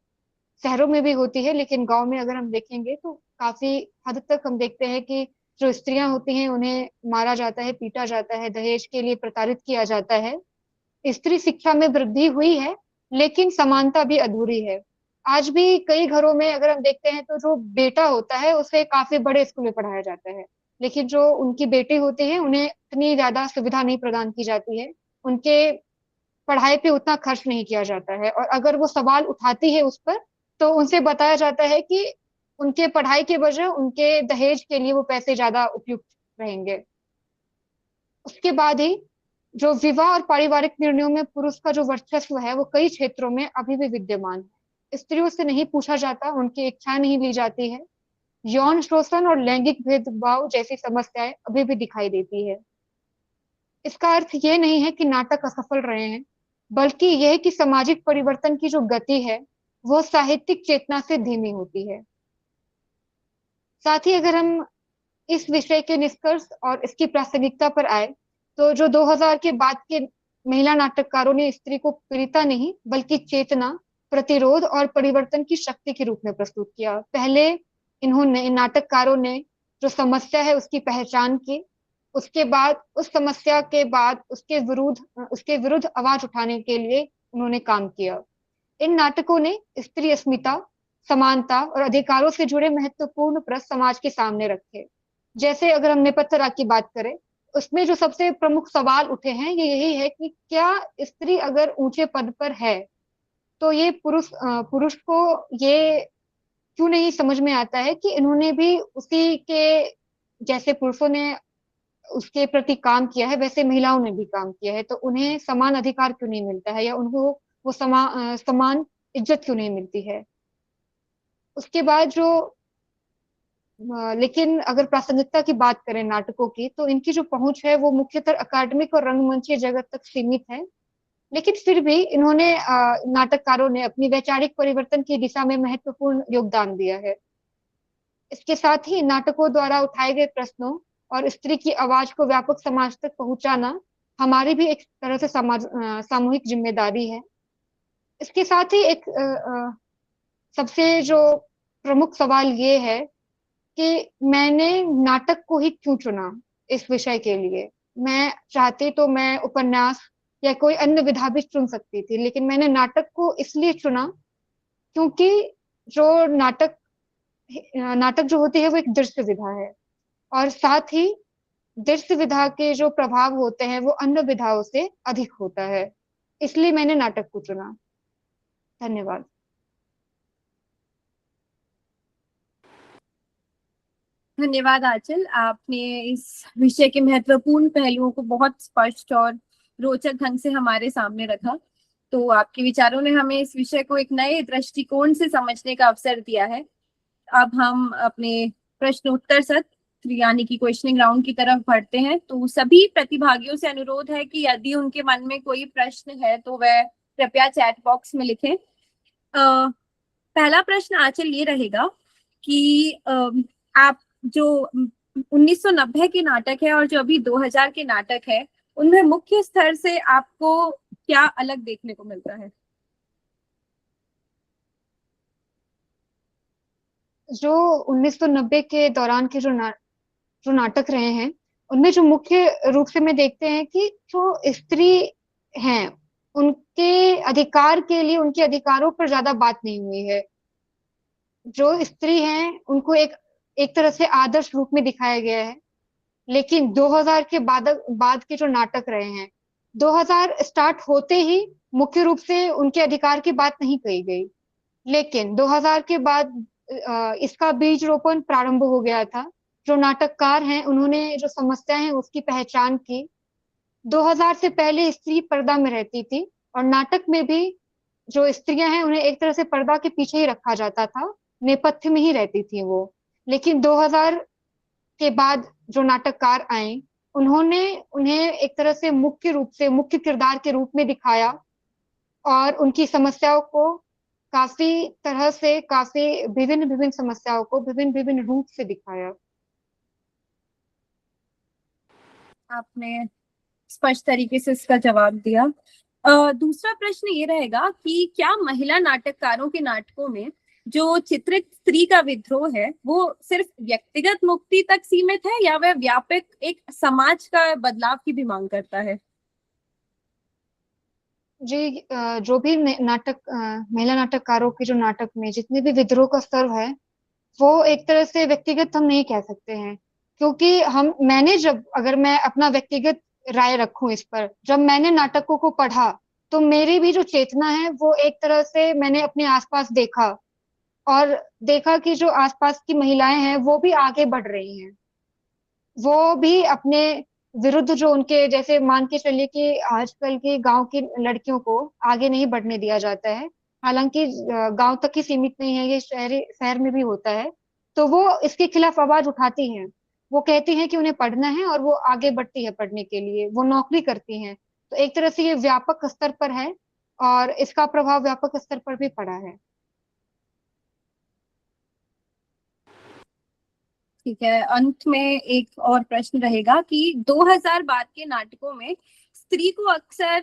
शहरों में भी होती है, लेकिन गांव में अगर हम देखेंगे तो काफी हद तक हम देखते हैं कि जो स्त्रियां होती हैं उन्हें मारा जाता है, पीटा जाता है, दहेज के लिए प्रताड़ित किया जाता है। स्त्री शिक्षा में वृद्धि हुई है लेकिन समानता भी अधूरी है। आज भी कई घरों में अगर हम देखते हैं तो जो बेटा होता है उसे काफी बड़े स्कूल में पढ़ाया जाता है, लेकिन जो उनकी बेटी होती है उन्हें इतनी ज्यादा सुविधा नहीं प्रदान की जाती है, उनके पढ़ाई पे उतना खर्च नहीं किया जाता है, और अगर वो सवाल उठाती है उस पर तो उनसे बताया जाता है कि उनके पढ़ाई के बजाय उनके दहेज के लिए वो पैसे ज्यादा उपयुक्त रहेंगे। उसके बाद ही जो विवाह और पारिवारिक निर्णयों में पुरुष का जो वर्चस्व है वो कई क्षेत्रों में अभी भी विद्यमान है। स्त्रियों से नहीं पूछा जाता, उनकी इच्छा नहीं ली जाती है। यौन शोषण और लैंगिक भेदभाव जैसी समस्याएं अभी भी दिखाई देती है। इसका अर्थ ये नहीं है कि नाटक असफल रहे हैं, बल्कि यह है कि सामाजिक परिवर्तन की जो गति है वो साहित्यिक चेतना से धीमी होती है। साथ ही अगर हम इस विषय के निष्कर्ष और इसकी प्रासंगिकता पर आए तो जो 2000 के बाद के महिला नाटककारों ने स्त्री को पीड़िता नहीं बल्कि चेतना, प्रतिरोध और परिवर्तन की शक्ति के रूप में प्रस्तुत किया। पहले इन्होंने, इन नाटककारों ने जो समस्या है उसकी पहचान की, उसके बाद उस समस्या के बाद उसके विरुद्ध आवाज उठाने के लिए उन्होंने काम किया। इन नाटकों ने स्त्री अस्मिता, समानता और अधिकारों से जुड़े महत्वपूर्ण प्रश्न समाज के सामने रखे। जैसे अगर हम नेपथ्य राग की बात करें, उसमें जो सबसे प्रमुख सवाल उठे हैं ये यही है कि क्या स्त्री अगर ऊंचे पद पर है तो ये पुरुष को ये क्यों नहीं समझ में आता है कि इन्होंने भी उसी के जैसे पुरुषों ने उसके प्रति काम किया है वैसे महिलाओं ने भी काम किया है, तो उन्हें समान अधिकार क्यों नहीं मिलता है या उनको वो समान इज्जत क्यों नहीं मिलती है। उसके बाद जो लेकिन अगर प्रासंगिकता की बात करें नाटकों की तो इनकी जो पहुंच है वो मुख्यतः अकादमिक और रंगमंचीय जगत तक सीमित है, लेकिन फिर भी इन्होंने नाटककारों ने अपनी वैचारिक परिवर्तन की दिशा में महत्वपूर्ण योगदान दिया है। इसके साथ ही नाटकों द्वारा उठाए गए प्रश्नों और स्त्री की आवाज को व्यापक समाज तक पहुंचाना हमारी भी एक तरह से सामूहिक जिम्मेदारी है। इसके साथ ही एक सबसे जो प्रमुख सवाल ये है कि मैंने नाटक को ही क्यों चुना इस विषय के लिए। मैं चाहती तो मैं उपन्यास या कोई अन्य विधा भी चुन सकती थी, लेकिन मैंने नाटक को इसलिए चुना क्योंकि जो नाटक जो होती है वो एक दृश्य विधा है, और साथ ही दृश्य विधा के जो प्रभाव होते हैं वो अन्य विधाओं से अधिक होता है, इसलिए मैंने नाटक को चुना। धन्यवाद। धन्यवाद आंचल, आपने इस विषय के महत्वपूर्ण पहलुओं को बहुत स्पष्ट और रोचक ढंग से हमारे सामने रखा। तो आपके विचारों ने हमें इस विषय को एक नए दृष्टिकोण से समझने का अवसर दिया है। अब हम अपने प्रश्नोत्तर सत्र यानी कि क्वेश्चनिंग राउंड की तरफ बढ़ते हैं। तो सभी प्रतिभागियों से अनुरोध है कि यदि उनके मन में कोई प्रश्न है तो वह कृपया चैट बॉक्स में लिखें। पहला प्रश्न आंचल ये रहेगा कि आप जो 1990 के नाटक है और जो अभी 2000 के नाटक है उनमें मुख्य स्तर से आपको क्या अलग देखने को मिलता है? जो 1990 के दौरान के जो नाटक रहे हैं उनमें जो मुख्य रूप से मैं देखते हैं कि जो स्त्री हैं उनके अधिकार के लिए, उनके अधिकारों पर ज्यादा बात नहीं हुई है। जो स्त्री हैं उनको एक तरह से आदर्श रूप में दिखाया गया है, लेकिन 2000 के बाद के जो नाटक रहे हैं, 2000 स्टार्ट होते ही मुख्य रूप से उनके अधिकार की बात नहीं कही गई, लेकिन 2000 के बाद इसका बीज रोपण प्रारंभ हो गया था। जो नाटककार हैं उन्होंने जो समस्याएं हैं उसकी पहचान की। 2000 से पहले स्त्री पर्दा में रहती थी और नाटक में भी जो स्त्रियां हैं उन्हें एक तरह से पर्दा के पीछे ही रखा जाता था, नेपथ्य में ही रहती थी वो। लेकिन 2000 के बाद जो नाटककार आए उन्होंने उन्हें एक तरह से मुख्य किरदार के रूप में दिखाया और उनकी समस्याओं को काफी विभिन्न समस्याओं को विभिन्न रूप से दिखाया। आपने स्पष्ट तरीके से इसका जवाब दिया। दूसरा प्रश्न ये रहेगा कि क्या महिला नाटककारों के नाटकों में जो चित्रित स्त्री का विद्रोह है वो सिर्फ व्यक्तिगत मुक्ति तक सीमित है या वह व्यापक एक समाज का बदलाव की भी मांग करता है? जी, जो भी महिला नाटककारों के जो नाटक में जितने भी विद्रोह का स्तर है, वो एक तरह से व्यक्तिगत हम नहीं कह सकते हैं, क्योंकि अगर मैं अपना व्यक्तिगत राय रखूं इस पर, जब मैंने नाटकों को पढ़ा, तो मेरी भी जो चेतना है वो एक तरह से मैंने अपने आसपास देखा, और देखा कि जो आसपास की महिलाएं हैं वो भी आगे बढ़ रही हैं। वो भी अपने विरुद्ध, जो उनके जैसे मान के चलिए कि आजकल की गांव की लड़कियों को आगे नहीं बढ़ने दिया जाता है, हालांकि गांव तक ही सीमित नहीं है, ये शहर में भी होता है। तो वो इसके खिलाफ आवाज उठाती हैं, वो कहती हैं कि उन्हें पढ़ना है, और वो आगे बढ़ती है पढ़ने के लिए, वो नौकरी करती हैं। तो एक तरह से ये व्यापक स्तर पर है, और इसका प्रभाव व्यापक स्तर पर भी पड़ा है। ठीक है, अंत में एक और प्रश्न रहेगा कि 2000 बाद के नाटकों में स्त्री को अक्सर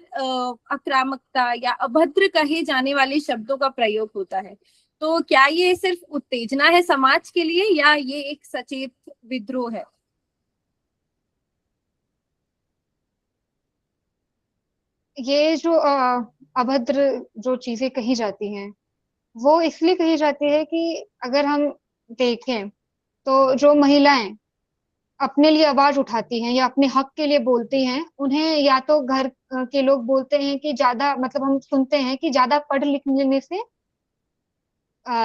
आक्रामकता या अभद्र कहे जाने वाले शब्दों का प्रयोग होता है, तो क्या ये सिर्फ उत्तेजना है समाज के लिए या ये एक सचेत विद्रोह है? ये जो अभद्र जो चीजें कही जाती हैं, वो इसलिए कही जाती है कि अगर हम देखें, तो जो महिलाएं अपने लिए आवाज उठाती हैं या अपने हक के लिए बोलती हैं, उन्हें या तो घर के लोग बोलते हैं कि ज्यादा, मतलब हम सुनते हैं कि ज्यादा पढ़ लिख लेने से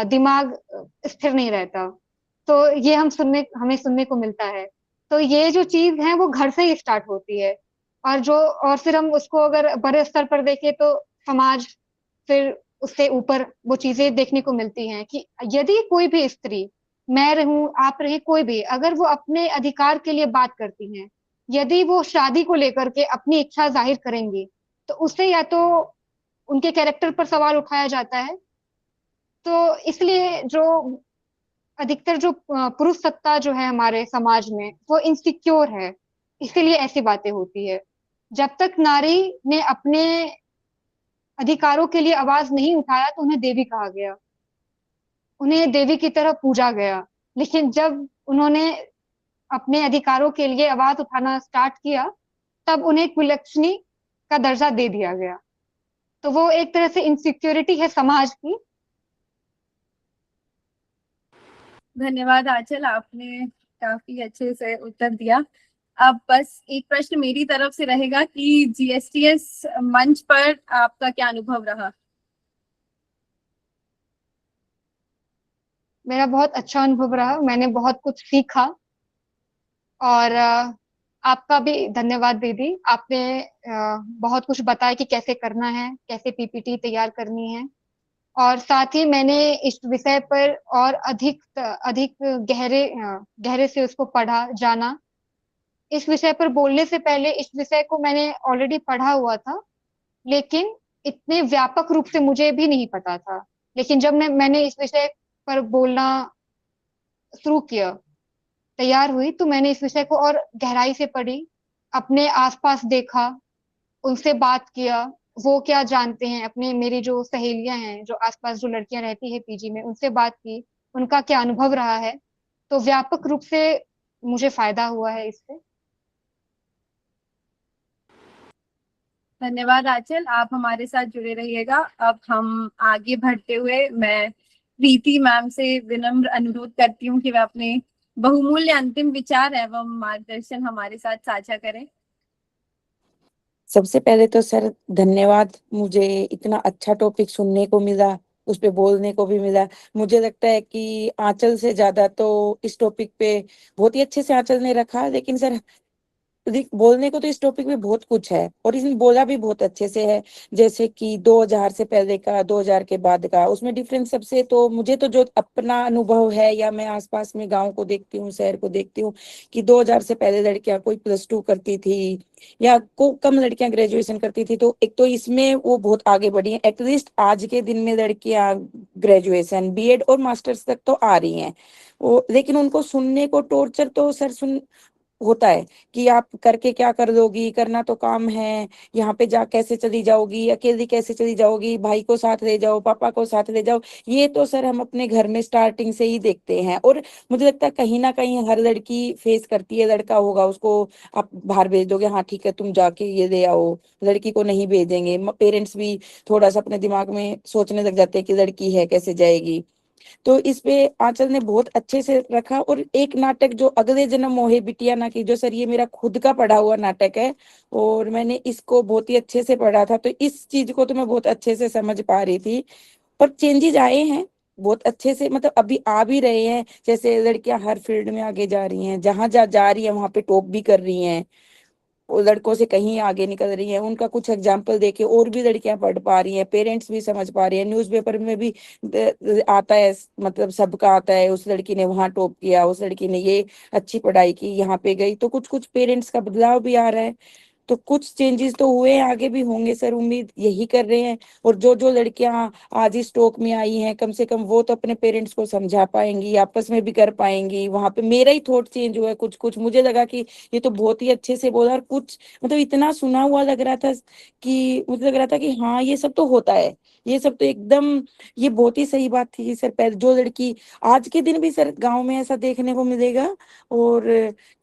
दिमाग स्थिर नहीं रहता। तो ये हमें सुनने को मिलता है। तो ये जो चीज है वो घर से ही स्टार्ट होती है, और फिर हम उसको अगर बड़े स्तर पर देखें, तो समाज, फिर उससे ऊपर वो चीजें देखने को मिलती हैं कि यदि कोई भी स्त्री, मैं रहूं, आप रहे, कोई भी, अगर वो अपने अधिकार के लिए बात करती हैं, यदि वो शादी को लेकर के अपनी इच्छा जाहिर करेंगी, तो उससे या तो उनके कैरेक्टर पर सवाल उठाया जाता है। तो इसलिए जो अधिकतर जो पुरुष सत्ता जो है हमारे समाज में, वो इनसिक्योर है, इसीलिए ऐसी बातें होती है। जब तक नारी ने अपने अधिकारों के लिए आवाज नहीं उठाया, तो उन्हें देवी कहा गया, उन्हें देवी की तरह पूजा गया। लेकिन जब उन्होंने अपने अधिकारों के लिए आवाज उठाना स्टार्ट किया, तब उन्हें कुलक्षणी का दर्जा दे दिया गया। तो वो एक तरह से इनसिक्योरिटी है समाज की। धन्यवाद आंचल, आपने काफी अच्छे से उत्तर दिया। अब बस एक प्रश्न मेरी तरफ से रहेगा कि जीएसटीएस मंच पर आपका क्या अनुभव रहा? मेरा बहुत अच्छा अनुभव रहा, मैंने बहुत कुछ सीखा। और आपका भी धन्यवाद दीदी, आपने बहुत कुछ बताया कि कैसे करना है, कैसे पीपीटी तैयार करनी है। और साथ ही मैंने इस विषय पर और अधिक अधिक गहरे से उसको पढ़ा, जाना। इस विषय पर बोलने से पहले इस विषय को मैंने ऑलरेडी पढ़ा हुआ था, लेकिन इतने व्यापक रूप से मुझे भी नहीं पता था। लेकिन जब मैंने इस विषय पर बोलना शुरू किया, तैयार हुई, तो मैंने इस विषय को और गहराई से पढ़ी, अपने आसपास देखा, उनसे बात किया, वो क्या जानते हैं, अपने मेरी जो सहेलियां हैं, जो आसपास जो लड़कियां रहती है पीजी में, उनसे बात की, उनका क्या अनुभव रहा है। तो व्यापक रूप से मुझे फायदा हुआ है इससे। धन्यवाद आंचल, आप हमारे साथ जुड़े रहिएगा। अब हम आगे बढ़ते हुए मैं प्रीति मैम से विनम्र अनुरोध करती हूँ कि वह अपने बहुमूल्य अंतिम विचार एवं मार्गदर्शन हमारे साथ साझा करें। सबसे पहले तो सर धन्यवाद, मुझे इतना अच्छा टॉपिक सुनने को मिला, उस पे बोलने को भी मिला। मुझे लगता है कि आंचल से ज्यादा तो इस टॉपिक पे बहुत ही अच्छे से आंचल ने रखा, लेकिन सर बोलने को तो इस टॉपिक में बहुत कुछ है और इसने बोला भी बहुत अच्छे से है। जैसे कि 2000 से पहले का, 2000 के बाद का, उसमें डिफरेंस सबसे, तो मुझे तो जो अपना अनुभव है या मैं आसपास में गांव को देखती हूँ, शहर को देखती हूँ, कि 2000 से पहले लड़कियां कोई +2 करती थी या को कम लड़कियां ग्रेजुएशन करती थी, तो एक तो इसमें वो बहुत आगे बढ़ी है। एटलीस्ट आज के दिन में लड़कियां ग्रेजुएशन, बीएड और मास्टर्स तक तो आ रही हैं वो, लेकिन उनको सुनने को टॉर्चर तो सर होता है कि आप करके क्या कर दोगी, करना तो काम है, यहाँ पे जा कैसे चली जाओगी, अकेली कैसे चली जाओगी, भाई को साथ ले जाओ, पापा को साथ ले जाओ। ये तो सर हम अपने घर में स्टार्टिंग से ही देखते हैं, और मुझे लगता है कहीं ना कहीं हर लड़की फेस करती है। लड़का होगा उसको आप बाहर भेज दोगे, हाँ ठीक है तुम जाके ये ले आओ, लड़की को नहीं भेजेंगे। पेरेंट्स भी थोड़ा सा अपने दिमाग में सोचने लग जाते हैं कि लड़की है कैसे जाएगी। तो इस पे आंचल ने बहुत अच्छे से रखा। और एक नाटक जो अगले जन्म मोहे बिटिया ना की, जो सर ये मेरा खुद का पढ़ा हुआ नाटक है और मैंने इसको बहुत ही अच्छे से पढ़ा था, तो इस चीज को तो मैं बहुत अच्छे से समझ पा रही थी। पर चेंजेस आए हैं बहुत अच्छे से, मतलब अभी आ भी रहे हैं। जैसे लड़कियां हर फील्ड में आगे जा रही हैं, जहां जा रही हैं वहां पे टॉप भी कर रही हैं, वो लड़कों से कहीं आगे निकल रही हैं। उनका कुछ एग्जाम्पल देके और भी लड़कियां पढ़ पा रही हैं, पेरेंट्स भी समझ पा रही हैं। न्यूज़पेपर में भी आता है, मतलब सबका आता है, उस लड़की ने वहां टॉप किया, उस लड़की ने ये अच्छी पढ़ाई की, यहाँ पे गई। तो कुछ कुछ पेरेंट्स का बदलाव भी आ रहा है। तो कुछ चेंजेस तो हुए हैं, आगे भी होंगे सर, उम्मीद यही कर रहे हैं। और जो जो लड़कियां आज इस टॉक में आई हैं, कम से कम वो तो अपने पेरेंट्स को समझा पाएंगी, आपस में भी कर पाएंगी। वहां पे मेरा ही थॉट चेंज हुआ है कुछ कुछ। मुझे लगा कि ये तो बहुत ही अच्छे से बोला, और कुछ मतलब इतना सुना हुआ लग रहा था कि मुझे लग रहा था कि हाँ ये सब तो होता है, ये सब तो एकदम, ये बहुत ही सही बात थी कि सर पहले जो लड़की, आज के दिन भी सर गाँव में ऐसा देखने को मिलेगा। और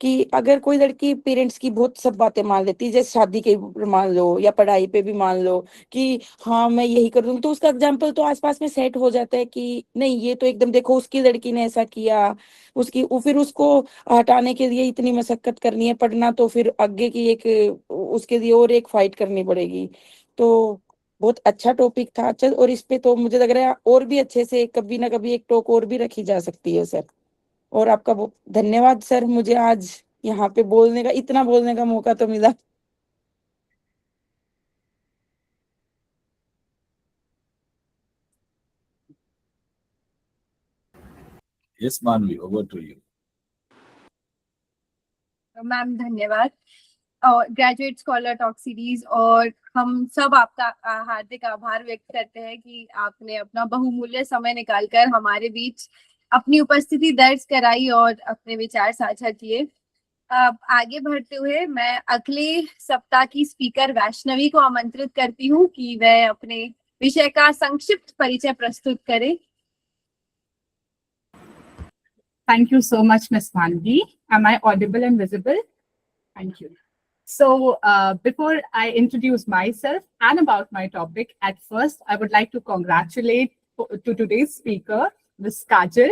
कि अगर कोई लड़की पेरेंट्स की बहुत सब बातें मान लेती है, जैसे शादी के ऊपर मान लो या पढ़ाई पे भी मान लो कि हाँ मैं यही कर दूंगी, तो उसका एग्जाम्पल तो आसपास में सेट हो जाता है कि नहीं ये तो एकदम देखो उसकी लड़की ने ऐसा किया, उसकी फिर उसको हटाने के लिए इतनी मशक्कत करनी है, पढ़ना तो फिर आगे की एक उसके लिए और एक फाइट करनी पड़ेगी। तो बहुत अच्छा टॉपिक था। चल, और इस पे तो मुझे लग रहा है और भी अच्छे से कभी ना कभी एक टॉक और भी रखी जा सकती है सर। और आपका बहुत धन्यवाद सर, मुझे आज यहाँ पे बोलने का, इतना बोलने का मौका तो मिला। Yes, Manvi, over to you. Ma'am धन्यवाद। और ग्रेजुएट स्कॉलर टॉक सीरीज, और हम सब आपका हार्दिक आभार व्यक्त करते हैं कि आपने अपना बहुमूल्य समय निकालकर हमारे बीच अपनी उपस्थिति दर्ज कराई और अपने विचार साझा किए। अब आगे बढ़ते हुए मैं अगले सप्ताह की स्पीकर वैष्णवी को आमंत्रित करती हूँ कि वह अपने विषय का संक्षिप्त परिचय प्रस्तुत करें। Thank you so much, Ms. Manvi. Am I audible and visible? Thank you. So before I introduce myself and about my topic, at first, I would like to congratulate to today's speaker, Ms. Kajal,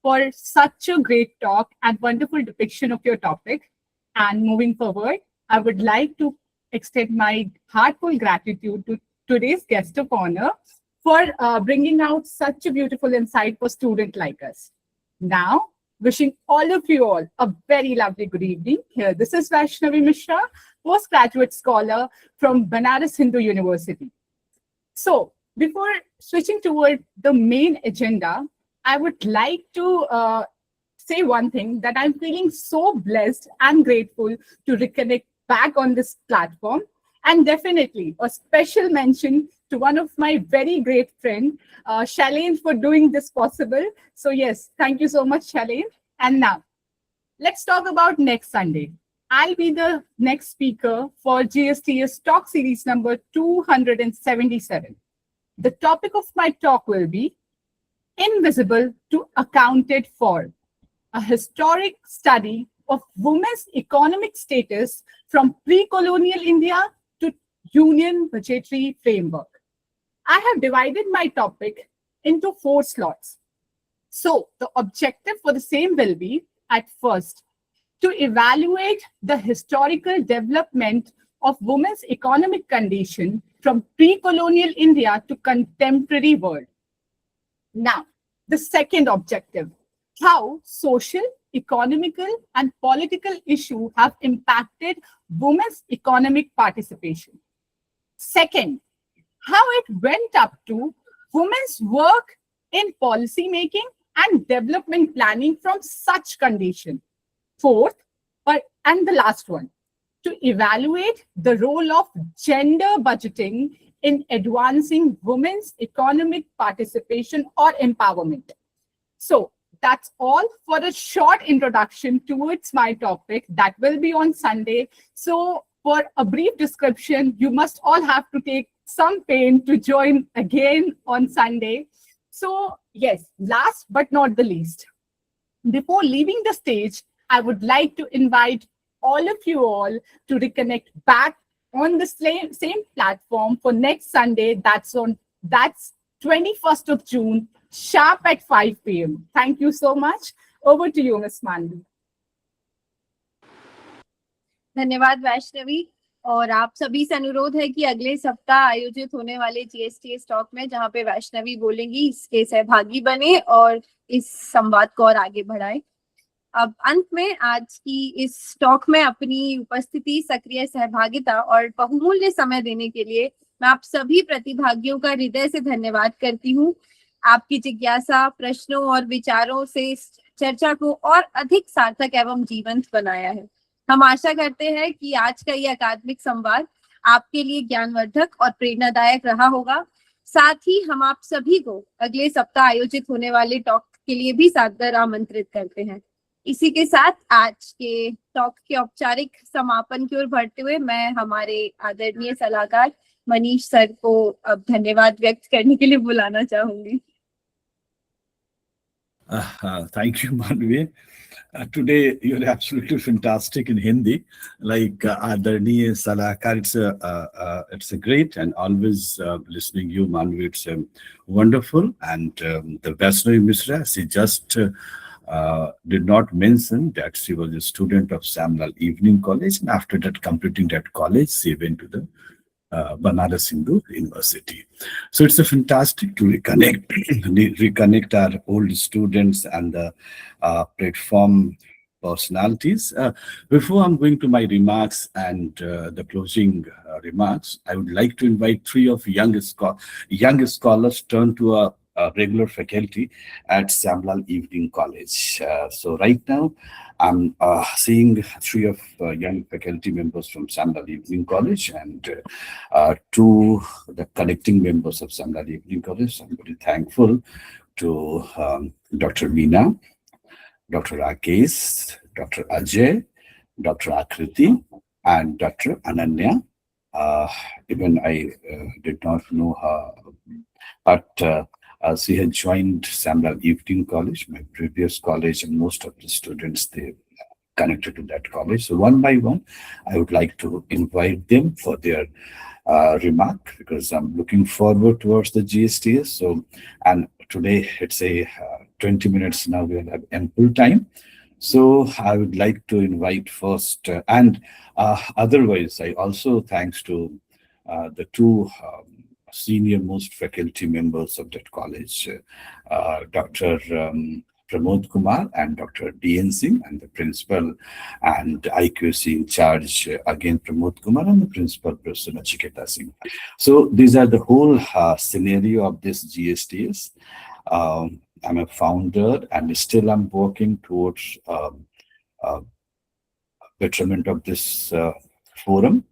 for such a great talk and wonderful depiction of your topic. And moving forward, I would like to extend my heartfelt gratitude to today's guest of honor for bringing out such a beautiful insight for students like us. Now, wishing all of you all a very lovely good evening. Here, this is Vaishnavi Mishra, postgraduate scholar from Banaras Hindu University. So, before switching toward the main agenda, I would like to say one thing, that I'm feeling so blessed and grateful to reconnect back on this platform. And definitely a special mention to one of my very great friend, Shalene, for doing this possible. So yes, thank you so much, Shalene. And now, let's talk about next Sunday. I'll be the next speaker for GSTS Talk Series number 277. The topic of my talk will be Invisible to Accounted For, a historic study of women's economic status from pre-colonial India to Union budgetary framework. I have divided my topic into 4 slots. So the objective for the same will be, at first, to evaluate the historical development of women's economic condition from pre-colonial India to contemporary world. Now, the second objective, how social, economical, and political issues have impacted women's economic participation. Second, how it went up to women's work in policy making and development planning from such condition. Fourth, and the last one, to evaluate the role of gender budgeting in advancing women's economic participation or empowerment. So that's all for a short introduction towards my topic that will be on Sunday. So for a brief description, you must all have to take some pain to join again on Sunday. So yes, last but not the least, before leaving the stage, I would like to invite all of you all to reconnect back on the same platform for next Sunday. That's 21st of June, sharp at 5 p.m. Thank you so much. Over to you, Ms. Manvi. धन्यवाद वैष्णवी। और आप सभी से अनुरोध है कि अगले सप्ताह आयोजित होने वाले जीएसटीएस टॉक में जहां पे वैष्णवी बोलेंगी, इसके सहभागी बने और इस संवाद को और आगे बढ़ाएं। अब अंत में आज की इस टॉक में अपनी उपस्थिति, सक्रिय सहभागिता और बहुमूल्य समय देने के लिए मैं आप सभी प्रतिभागियों का हृदय से धन्यवाद करती हूँ। आपकी जिज्ञासा, प्रश्नों और विचारों से इस चर्चा को और अधिक सार्थक एवं जीवंत बनाया है। हम आशा करते हैं कि आज का ये अकादमिक संवाद आपके लिए ज्ञानवर्धक और प्रेरणादायक रहा होगा। साथ ही हम आप सभी को अगले सप्ताह आयोजित होने वाले टॉक के लिए भी सादर आमंत्रित करते हैं। इसी के साथ आज के टॉक के औपचारिक समापन की ओर बढ़ते हुए मैं हमारे आदरणीय सलाहकार मनीष सर को अब धन्यवाद व्यक्त करने के लिए बुलाना चाहूंगी। Thank you, Manvi. Today you're absolutely fantastic in Hindi, like Adarniya Salakar. It's a great, and always listening you, Manvi. It's wonderful. And the Vaishnavi Mishra, she just did not mention that she was a student of Samlal Evening College, and after that, completing that college, she went to the Banaras Hindu University. So it's a fantastic to reconnect our old students and the platform personalities. Before I'm going to my remarks and the closing remarks, I would like to invite three of young scholars turned to a regular faculty at Samlal Evening College. So right now, I'm seeing three of young faculty members from Samlal Evening College and two the connecting members of Samlal Evening College. I'm very thankful to Dr. Meena, Dr. Rakesh, Dr. Ajay, Dr. Akriti, and Dr. Ananya. Even I did not know her, but she had joined Samlal Evening College, my previous college, and most of the students, they connected to that college. So one by one, I would like to invite them for their remark, because I'm looking forward towards the GSTS. So, and today it's a 20 minutes now, we will have ample time. So I would like to invite first, and otherwise, I also thanks to the two senior most faculty members of that college, Dr. Pramod Kumar and Dr. D.N. Singh, and the principal and IQC in charge, again Pramod Kumar, and the principal Professor Nachiketa Singh. So these are the whole scenario of this GSTS. I'm a founder and still I'm working towards betterment of this forum.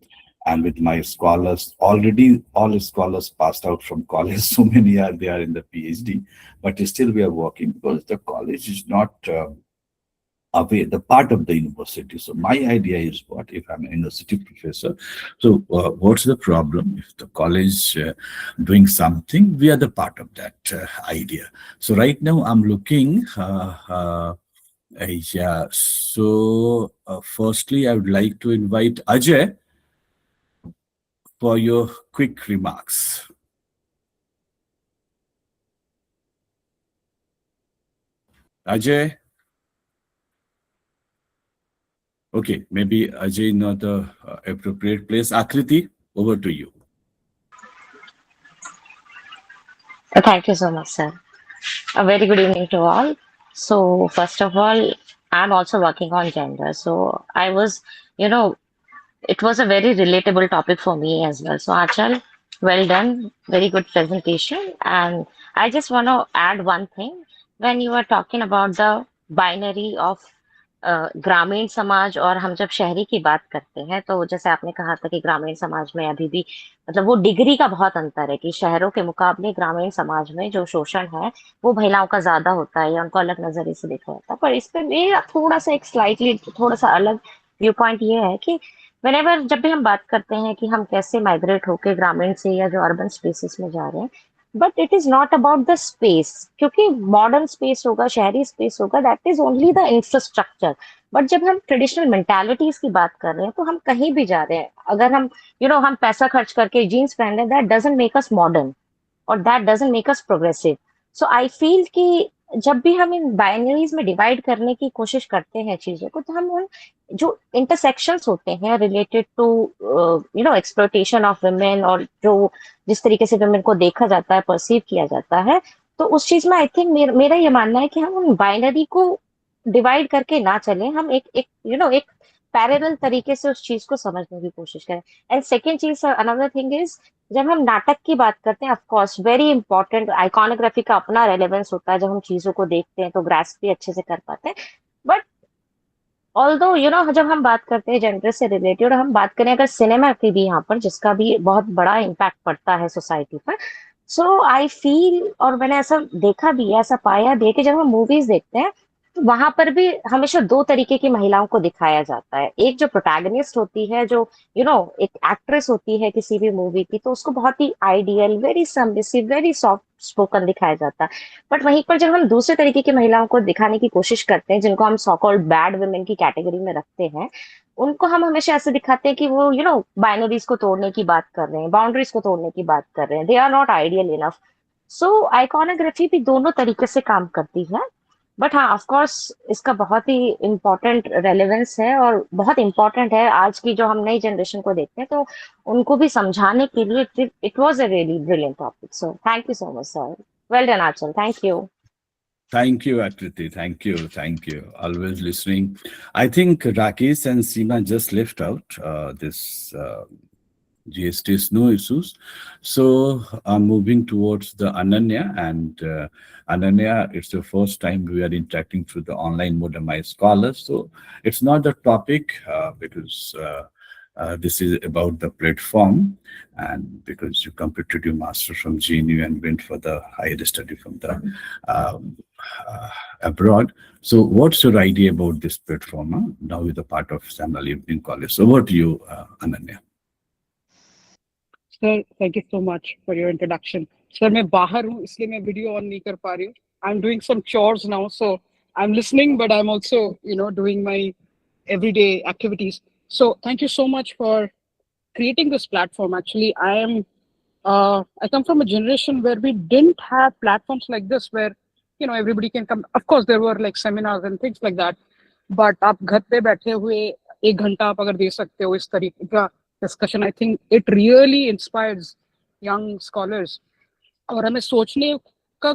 And with my scholars, already all scholars passed out from college, so many are there in the PhD, but still we are working because the college is not away, the part of the university. So my idea is, what if I'm a university professor? So what's the problem? If the college doing something, we are the part of that idea. So right now I'm looking, yeah. So firstly, I would like to invite Ajay for your quick remarks. Ajay? Okay, maybe Ajay not the appropriate place. Akriti, over to you. Thank you so much, sir. A very good evening to all. So first of all, I'm also working on gender. So I was, it was a very relatable topic for me as well. So Achal, well done, very good presentation. And I just want to add one thing. When you were talking about the binary of ग्रामीण समाज और हम जब शहरी की बात करते हैं, तो जैसे आपने कहा था कि ग्रामीण समाज में अभी भी मतलब वो डिग्री का बहुत अंतर है कि शहरों के मुकाबले ग्रामीण समाज में जो शोषण है वो महिलाओं का ज्यादा होता है या उनको अलग नजरिए से देखा जाता है। पर इस पे मेरा थोड़ा सा एक स्लाइटली थोड़ा सा अलग व्यू पॉइंट ये है कि वेनेवर जब भी हम बात करते हैं कि हम कैसे माइग्रेट होके ग्रामीण से या जो अर्बन स्पेसेस में जा रहे हैं, but it is not about the space, क्योंकि मॉडर्न स्पेस होगा, शहरी स्पेस होगा, that is only the infrastructure. But जब हम ट्रेडिशनल मेंटालिटीज की बात कर रहे हैं तो हम कहीं भी जा रहे हैं, अगर हम हम पैसा खर्च करके जीन्स पहन रहे हैं, that doesn't make us modern और that doesn't make us progressive. So I feel कि जब भी हम इन बाइनरीज में डिवाइड करने की कोशिश करते हैं चीजों को, तो हम उन जो इंटरसेक्शंस होते हैं related to exploitation of women और जो जिस तरीके से वुमेन को देखा जाता है, परसीव किया जाता है, तो उस चीज में आई थिंक मेरा ये मानना है कि हम उन बाइनरी को डिवाइड करके ना चलें, हम एक एक एक पैरेलल तरीके से उस चीज को समझने की कोशिश करें। एंड सेकेंड चीज, अनदर थिंग इज, जब हम नाटक की बात करते हैं, of course very important, iconography का अपना रेलेवेंस होता है, जब हम चीजों को देखते हैं तो ग्रास्प भी अच्छे से कर पाते हैं। बट ऑल्दो जब हम बात करते हैं जेंडर से रिलेटेड, और हम बात करें अगर सिनेमा की भी यहाँ पर, जिसका भी बहुत बड़ा इम्पैक्ट पड़ता है सोसाइटी पर, सो आई फील, और मैंने ऐसा देखा भी है, ऐसा पाया भी है कि जब हम मूवीज देखते हैं तो वहां पर भी हमेशा दो तरीके की महिलाओं को दिखाया जाता है। एक जो प्रोटैगनिस्ट होती है, जो एक एक्ट्रेस होती है किसी भी मूवी की, तो उसको बहुत ही ideal, very submissive, very soft spoken दिखाया जाता है। बट वहीं पर जब हम दूसरे तरीके की महिलाओं को दिखाने की कोशिश करते हैं, जिनको हम सो कॉल्ड बैड वुमेन की कैटेगरी में रखते हैं, उनको हम हमेशा ऐसे दिखाते हैं कि वो बाइनरीज को तोड़ने की बात कर रहे हैं, बाउंड्रीज को तोड़ने की बात कर रहे हैं, they are not ideal enough. So iconography भी दोनों तरीके से काम करती है। बट हाँ, ऑफ कोर्स इसका बहुत ही इम्पोर्टेंट रेलेवेंस है और बहुत इम्पोर्टेंट है आज की जो हम नई जनरेशन को देखते हैं, तो उनको भी समझाने के लिए it was a really brilliant topic. So thank you so much sir, well done Aanchal, thank you. Thank you, Akriti. Thank you. Thank you. Always listening. I think Rakesh and Seema just left out this GST is no issues. So I'm moving towards the Ananya, and Ananya, it's the first time we are interacting through the online mode of my scholars. So it's not the topic because this is about the platform, and because you completed your master from GNU and went for the higher study from the abroad. So what's your idea about this platform? Now you're the part of Samuel Evening College. So what do you, Ananya? Sir thank you so much for your introduction. Sir मैं बाहर हूँ इसलिए मैं video on नहीं कर पा रही हूँ। I am doing some chores now, so I am listening, but I am also doing my everyday activities. So thank you so much for creating this platform. Actually, I come from a generation where we didn't have platforms like this, where everybody can come. Of course, there were like seminars and things like that, but आप घर पे बैठे हुए 1 घंटा आप अगर दे सकते हो इस तरीके का discussion, I think it really inspires young scholars. और हमें सोचने का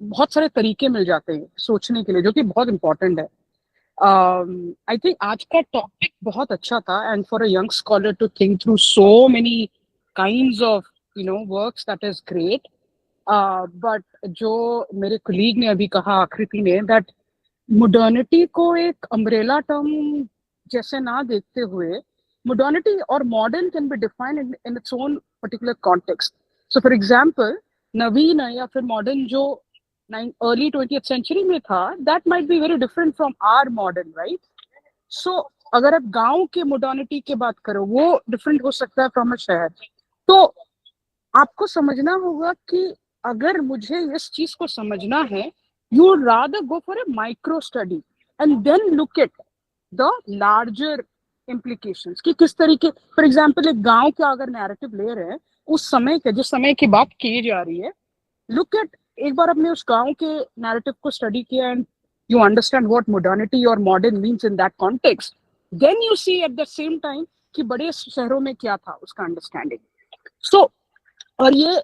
बहुत सारे तरीके मिल जाते हैं सोचने के लिए, जो कि बहुत इंपॉर्टेंट है। आई थिंक आज का टॉपिक बहुत अच्छा था, and for a young scholar to think through so many kinds of works, that is great. But जो मेरे कलीग ने अभी कहा, आकृति ने, दैट मॉडर्निटी को एक अम्ब्रेला टर्म जैसे ना देखते हुए, modernity or modern can be defined in its own particular context. So for example, नवीन या फिर modern जो early 20th century में था, that might be very different from our modern, right? So अगर आप गांव के modernity की बात करो, वो different हो सकता है from a शहर। तो आपको समझना होगा कि अगर मुझे इस चीज को समझना है, you would rather go for a micro study and then look at the larger implications कि किस तरीके, फॉर एग्जाम्पल एक गांव का अगर नैरेटिव ले रहे हैं उस समय के, जिस समय की बात की जा रही है, लुक एट, एक बार अपने उस गांव के नैरेटिव को स्टडी किया and you understand what modernity और modern means in that context, then you see at the same time कि बड़े शहरों में क्या था उसका अंडरस्टैंडिंग। सो और ये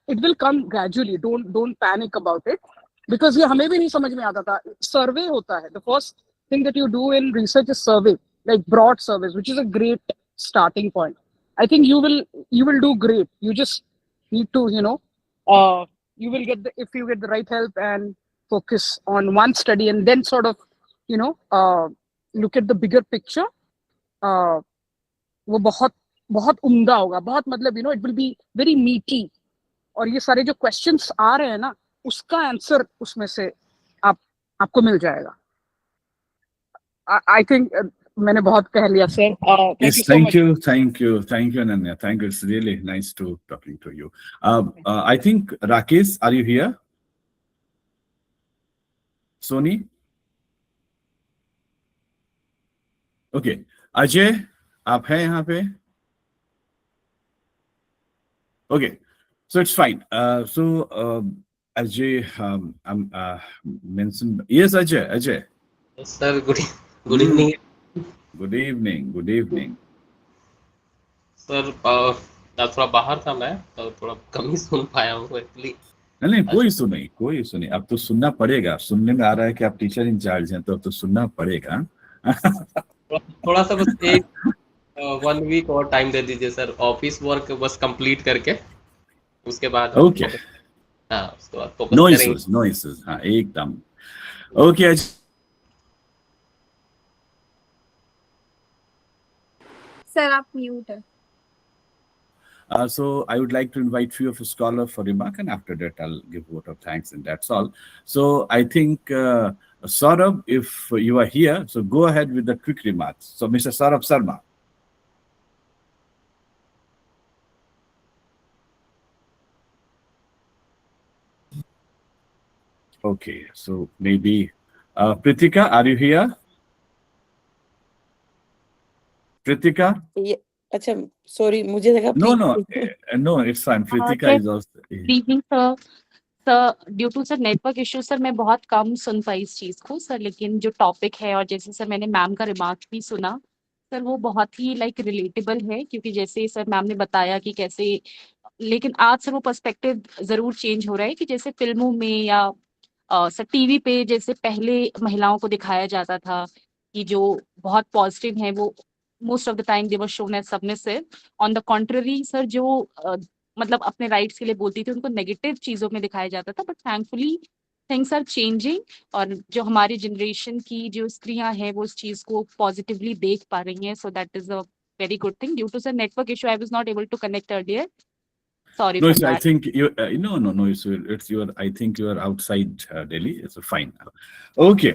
it will come gradually, don't panic about it, because ये हमें भी नहीं समझ में आता था। सर्वे होता है, the first thing that you do in research is survey, like broad surveys, which is a great starting point. I think you will do great. You just need to you will get if you get the right help and focus on one study, and then sort of look at the bigger picture, वो बहुत बहुत उम्दा होगा, बहुत मतलब it will be very meaty, और ये सारे जो questions आ रहे हैं ना, उसका आंसर उसमें से आपको मिल जाएगा. I think मैंने बहुत कह लिया sir. Yes, thank you, Ananya. Thank you. It's really nice to talking to you. I think Rakesh, are you here? Sony? Okay. Ajay, आप हैं यहाँ पे? Okay, so it's fine. Ajay, I'm mentioned. Yes, Ajay. Yes, sir. Good evening. Good evening. Sir थोड़ा बाहर था मैं, तो थोड़ा कम ही सुन पाया हूँ एक्चुअली. नहीं, कोई सुनी. अब तो सुनना पड़ेगा. सुनने में आ रहा है कि आप टीचर इंचार्ज हैं, तो अब तो सुनना पड़ेगा. थोड़ा सा बस एक 1 वीक और टाइम दे दीजिए सर. ऑफिस वर्क बस कंप्लीट करके उसके बाद ओके. हाँ, उसके बाद फोकस नो करेंगे. इश्यूज. हाँ, एकदम. ओके. सर आप म्यूट है. So I would like to invite few of the scholar for remark, and after that I'll give vote of thanks, and that's all. So I think Saurabh, if you are here, so go ahead with the quick remarks. So Mr. Saurabh Sarma. Okay, so maybe Pritika, are you here? Pritika? अच्छा, sorry, मुझे लगा No, it's fine. Pritika is also. Good evening, sir. Sir due to sir network issue sir मैं बहुत कम सुन पाई इस चीज़ को sir, लेकिन जो topic है और जैसे सर मैंने मैम का रिमार्क भी सुना सर, वो बहुत ही लाइक रिलेटेबल है, क्योंकि जैसे सर मैम ने बताया कि कैसे, लेकिन आज सर वो पर्सपेक्टिव ज़रूर चेंज हो रहा है कि जैसे फिल्मों में या सर टीवी पे जैसे पहले महिलाओं को दिखाया जाता था कि जो बहुत पॉजिटिव हैं, वो most of the time they were shown as submissive. On the contrary sir जो मतलब अपने राइट्स के लिए बोलती थी, उनको नेगेटिव चीज़ों में दिखाया जाता था. But thankfully things are changing, और जो हमारी जनरेशन की जो स्त्रियां हैं वो उस चीज़ को पॉजिटिवली देख पा रही हैं. So that is a very good thing. Due to sir network issue I was not able to connect earlier. Sorry No, for that. I think you. No. It's your. I think you are outside Delhi. It's fine. Okay.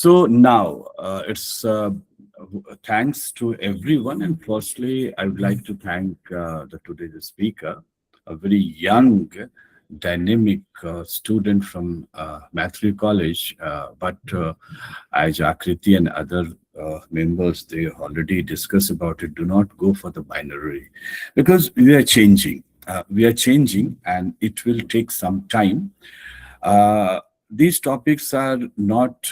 So now it's thanks to everyone, and firstly, I would like to thank today's speaker, a very young, dynamic student from Mathuri College. But as Akriti and other members, they already discussed about it. Do not go for the binary, because we are changing. And it will take some time. These topics are not.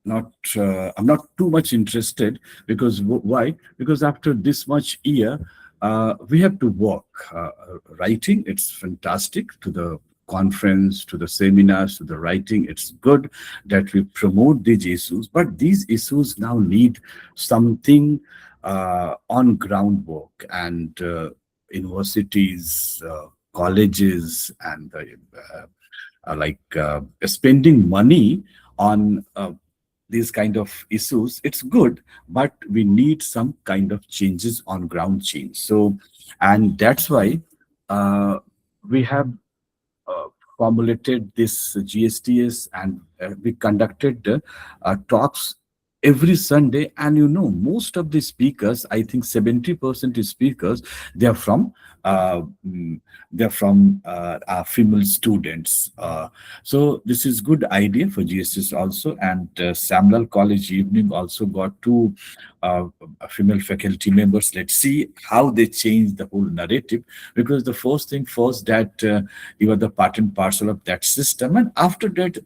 I'm not too much interested, because why? Because after this much year, we have to work. Writing, it's fantastic. To the conference, to the seminars, to the writing, it's good that we promote these issues. But these issues now need something on ground work, and universities, colleges, and spending money on these kind of issues. It's good, but we need some kind of changes on ground change. So, and that's why we have formulated this GSTS, and we conducted talks every Sunday. And most of the speakers, I think 70% of speakers, they are from our female students. So this is good idea for GSTS also. And Samlal College evening also got 2 female faculty members. Let's see how they change the whole narrative, because the first thing first, that you are the part and parcel of that system, and after that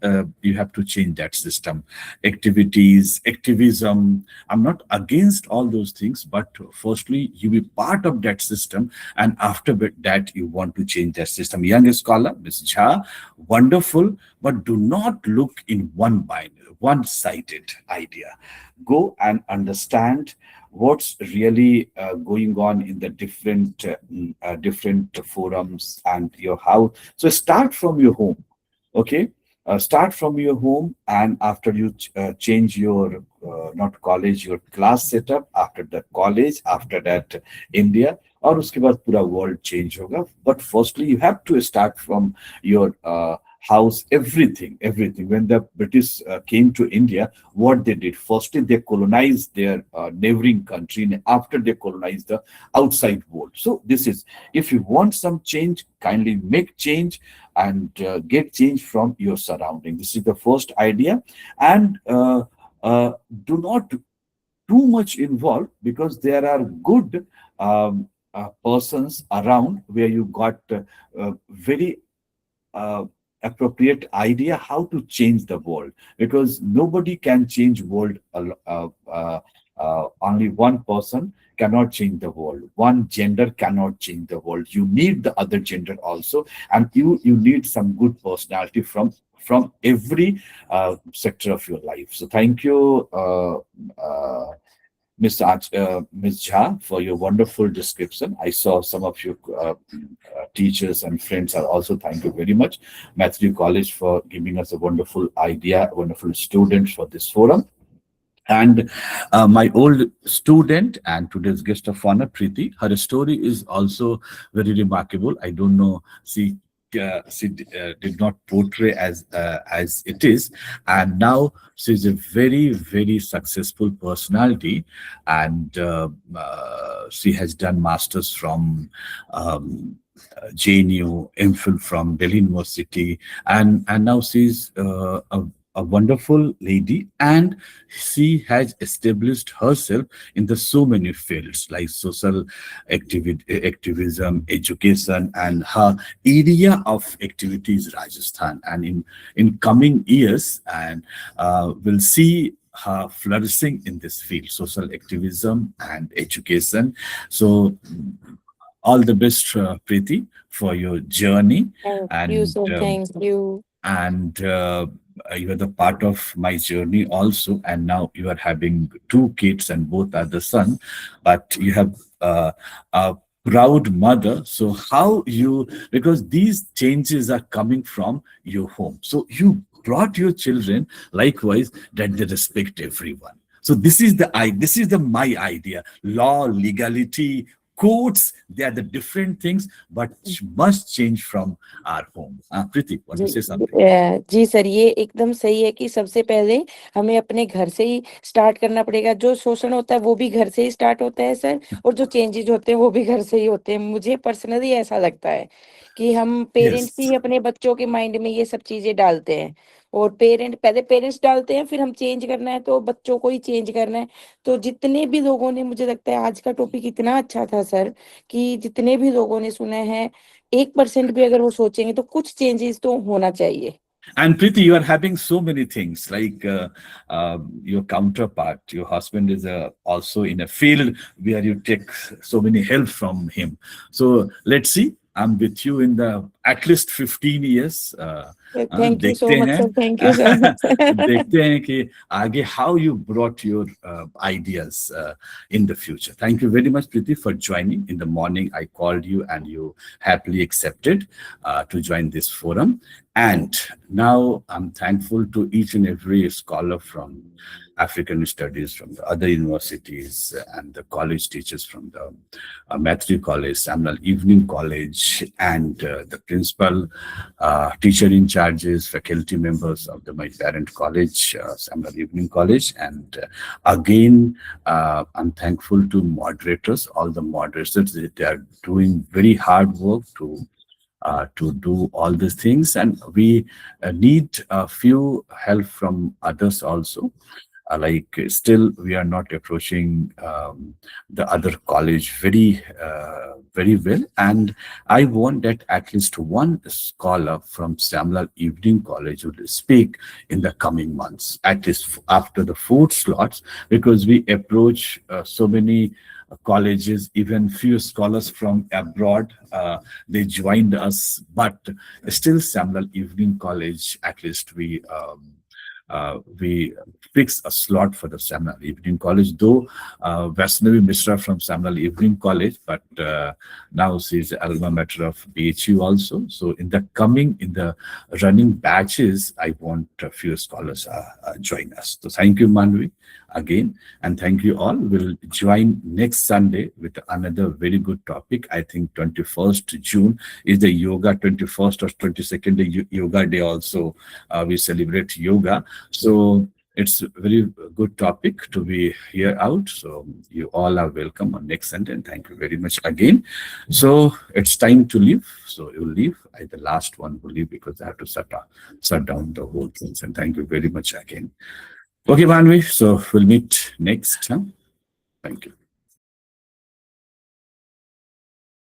you have to change that system. Activities, activism, I'm not against all those things, but firstly you be part of that system, and after that you want to change that system. Young scholar Ms. Jha, wonderful, but do not look in one-sided idea. Go and understand what's really going on in the different forums and your house. So start from your home. Okay. start from your home, and after you change your not college, your class setup, after that college, after that India, और उसके बाद पूरा world change होगा. But firstly you have to start from your house. Everything. When the British came to India, what they did, firstly they colonized their neighboring country, and after they colonized the outside world. So this is, if you want some change, kindly make change and get change from your surrounding. This is the first idea. And do not too much involved, because there are good persons around where you got very appropriate idea how to change the world, because nobody can change world. Only one person cannot change the world. One gender cannot change the world. You need the other gender also, and you need some good personality from every sector of your life. So thank you, Ms. Jha, for your wonderful description. I saw some of your teachers and friends are also, thank you very much. Maitri College for giving us a wonderful idea, wonderful students for this forum. And my old student and today's guest of honor, Preeti, her story is also very remarkable. I don't know, she did not portray as it is, and now she's a very, very successful personality, and she has done masters from JNU, MPhil from Delhi University, and now she's a wonderful lady, and she has established herself in the so many fields like social activism, education, and her area of activity is Rajasthan. And in coming years, and we'll see her flourishing in this field, social activism and education. So all the best, Preeti, for your journey. Thank you, sir. Thank you. And you are the part of my journey also, and now you are having 2 kids and both are the son, but you have a proud mother. So how you, because these changes are coming from your home, so you brought your children likewise that they respect everyone. So this is my idea. Law, legality, courts, they are the different things, but must change from our home. Preeti, want to say something? जी sir, ये एकदम सही है कि सबसे पहले हमें अपने घर से ही स्टार्ट करना पड़ेगा. जो शोषण होता है वो भी घर से ही स्टार्ट होता है सर, और जो चेंजेस होते हैं वो भी घर से ही होते हैं. मुझे पर्सनली ऐसा लगता है कि हम पेरेंट्स ही अपने बच्चों के माइंड में ये सब चीजें डालते हैं, और पहले पेरेंट्स डालते हैं, फिर हम चेंज करना है तो बच्चों को ही चेंज करना है. तो जितने भी लोगों ने, मुझे लगता है आज का टॉपिक इतना अच्छा था सर, कि जितने भी लोगों ने सुना है 1% भी अगर वो सोचेंगे तो कुछ चेंजेस तो होना चाहिए. And Preeti, you are having so many things like your counterpart. Your husband is also in a field where you take so many help from him. So let's see. I'm with you in the at least 15 years. Thank you so much, sir. Thank you so much. देखते हैं कि आगे how you brought your ideas in the future. Thank you very much, Preeti, for joining. In the morning, I called you and you happily accepted to join this forum. And now I'm thankful to each and every scholar from African studies, from the other universities, and the college teachers from the Maitri College, Samlal Evening College, and the principal, teacher in charges, faculty members of my parent college, Samlal Evening College. And again, I'm thankful to moderators, all the moderators. They are doing very hard work to do all these things, and we need a few help from others also. Like still we are not approaching the other college very well, and I want that at least one scholar from Samlal Evening College will speak in the coming months, at least after the 4 slots, because we approach so many colleges, even few scholars from abroad, they joined us, but still Samlal Evening College, at least we we fix a slot for the Samnal Evening College, though Vaishnavi Mishra from Samnal Evening College, but now she's the alma mater of BHU also. So in the running batches, I want a few scholars join us. So thank you, Manvi, again, and thank you all. We'll join next Sunday with another very good topic. I think 21st June is the yoga, 21st or 22nd yoga day also. We celebrate yoga. So it's a very good topic to be here out. So you all are welcome on next Sunday, and thank you very much again. So it's time to leave. So you leave. I'm the last one who leave because I have to shut down the whole things. And thank you very much again. Okay, Manvi. So we'll meet next. Thank you.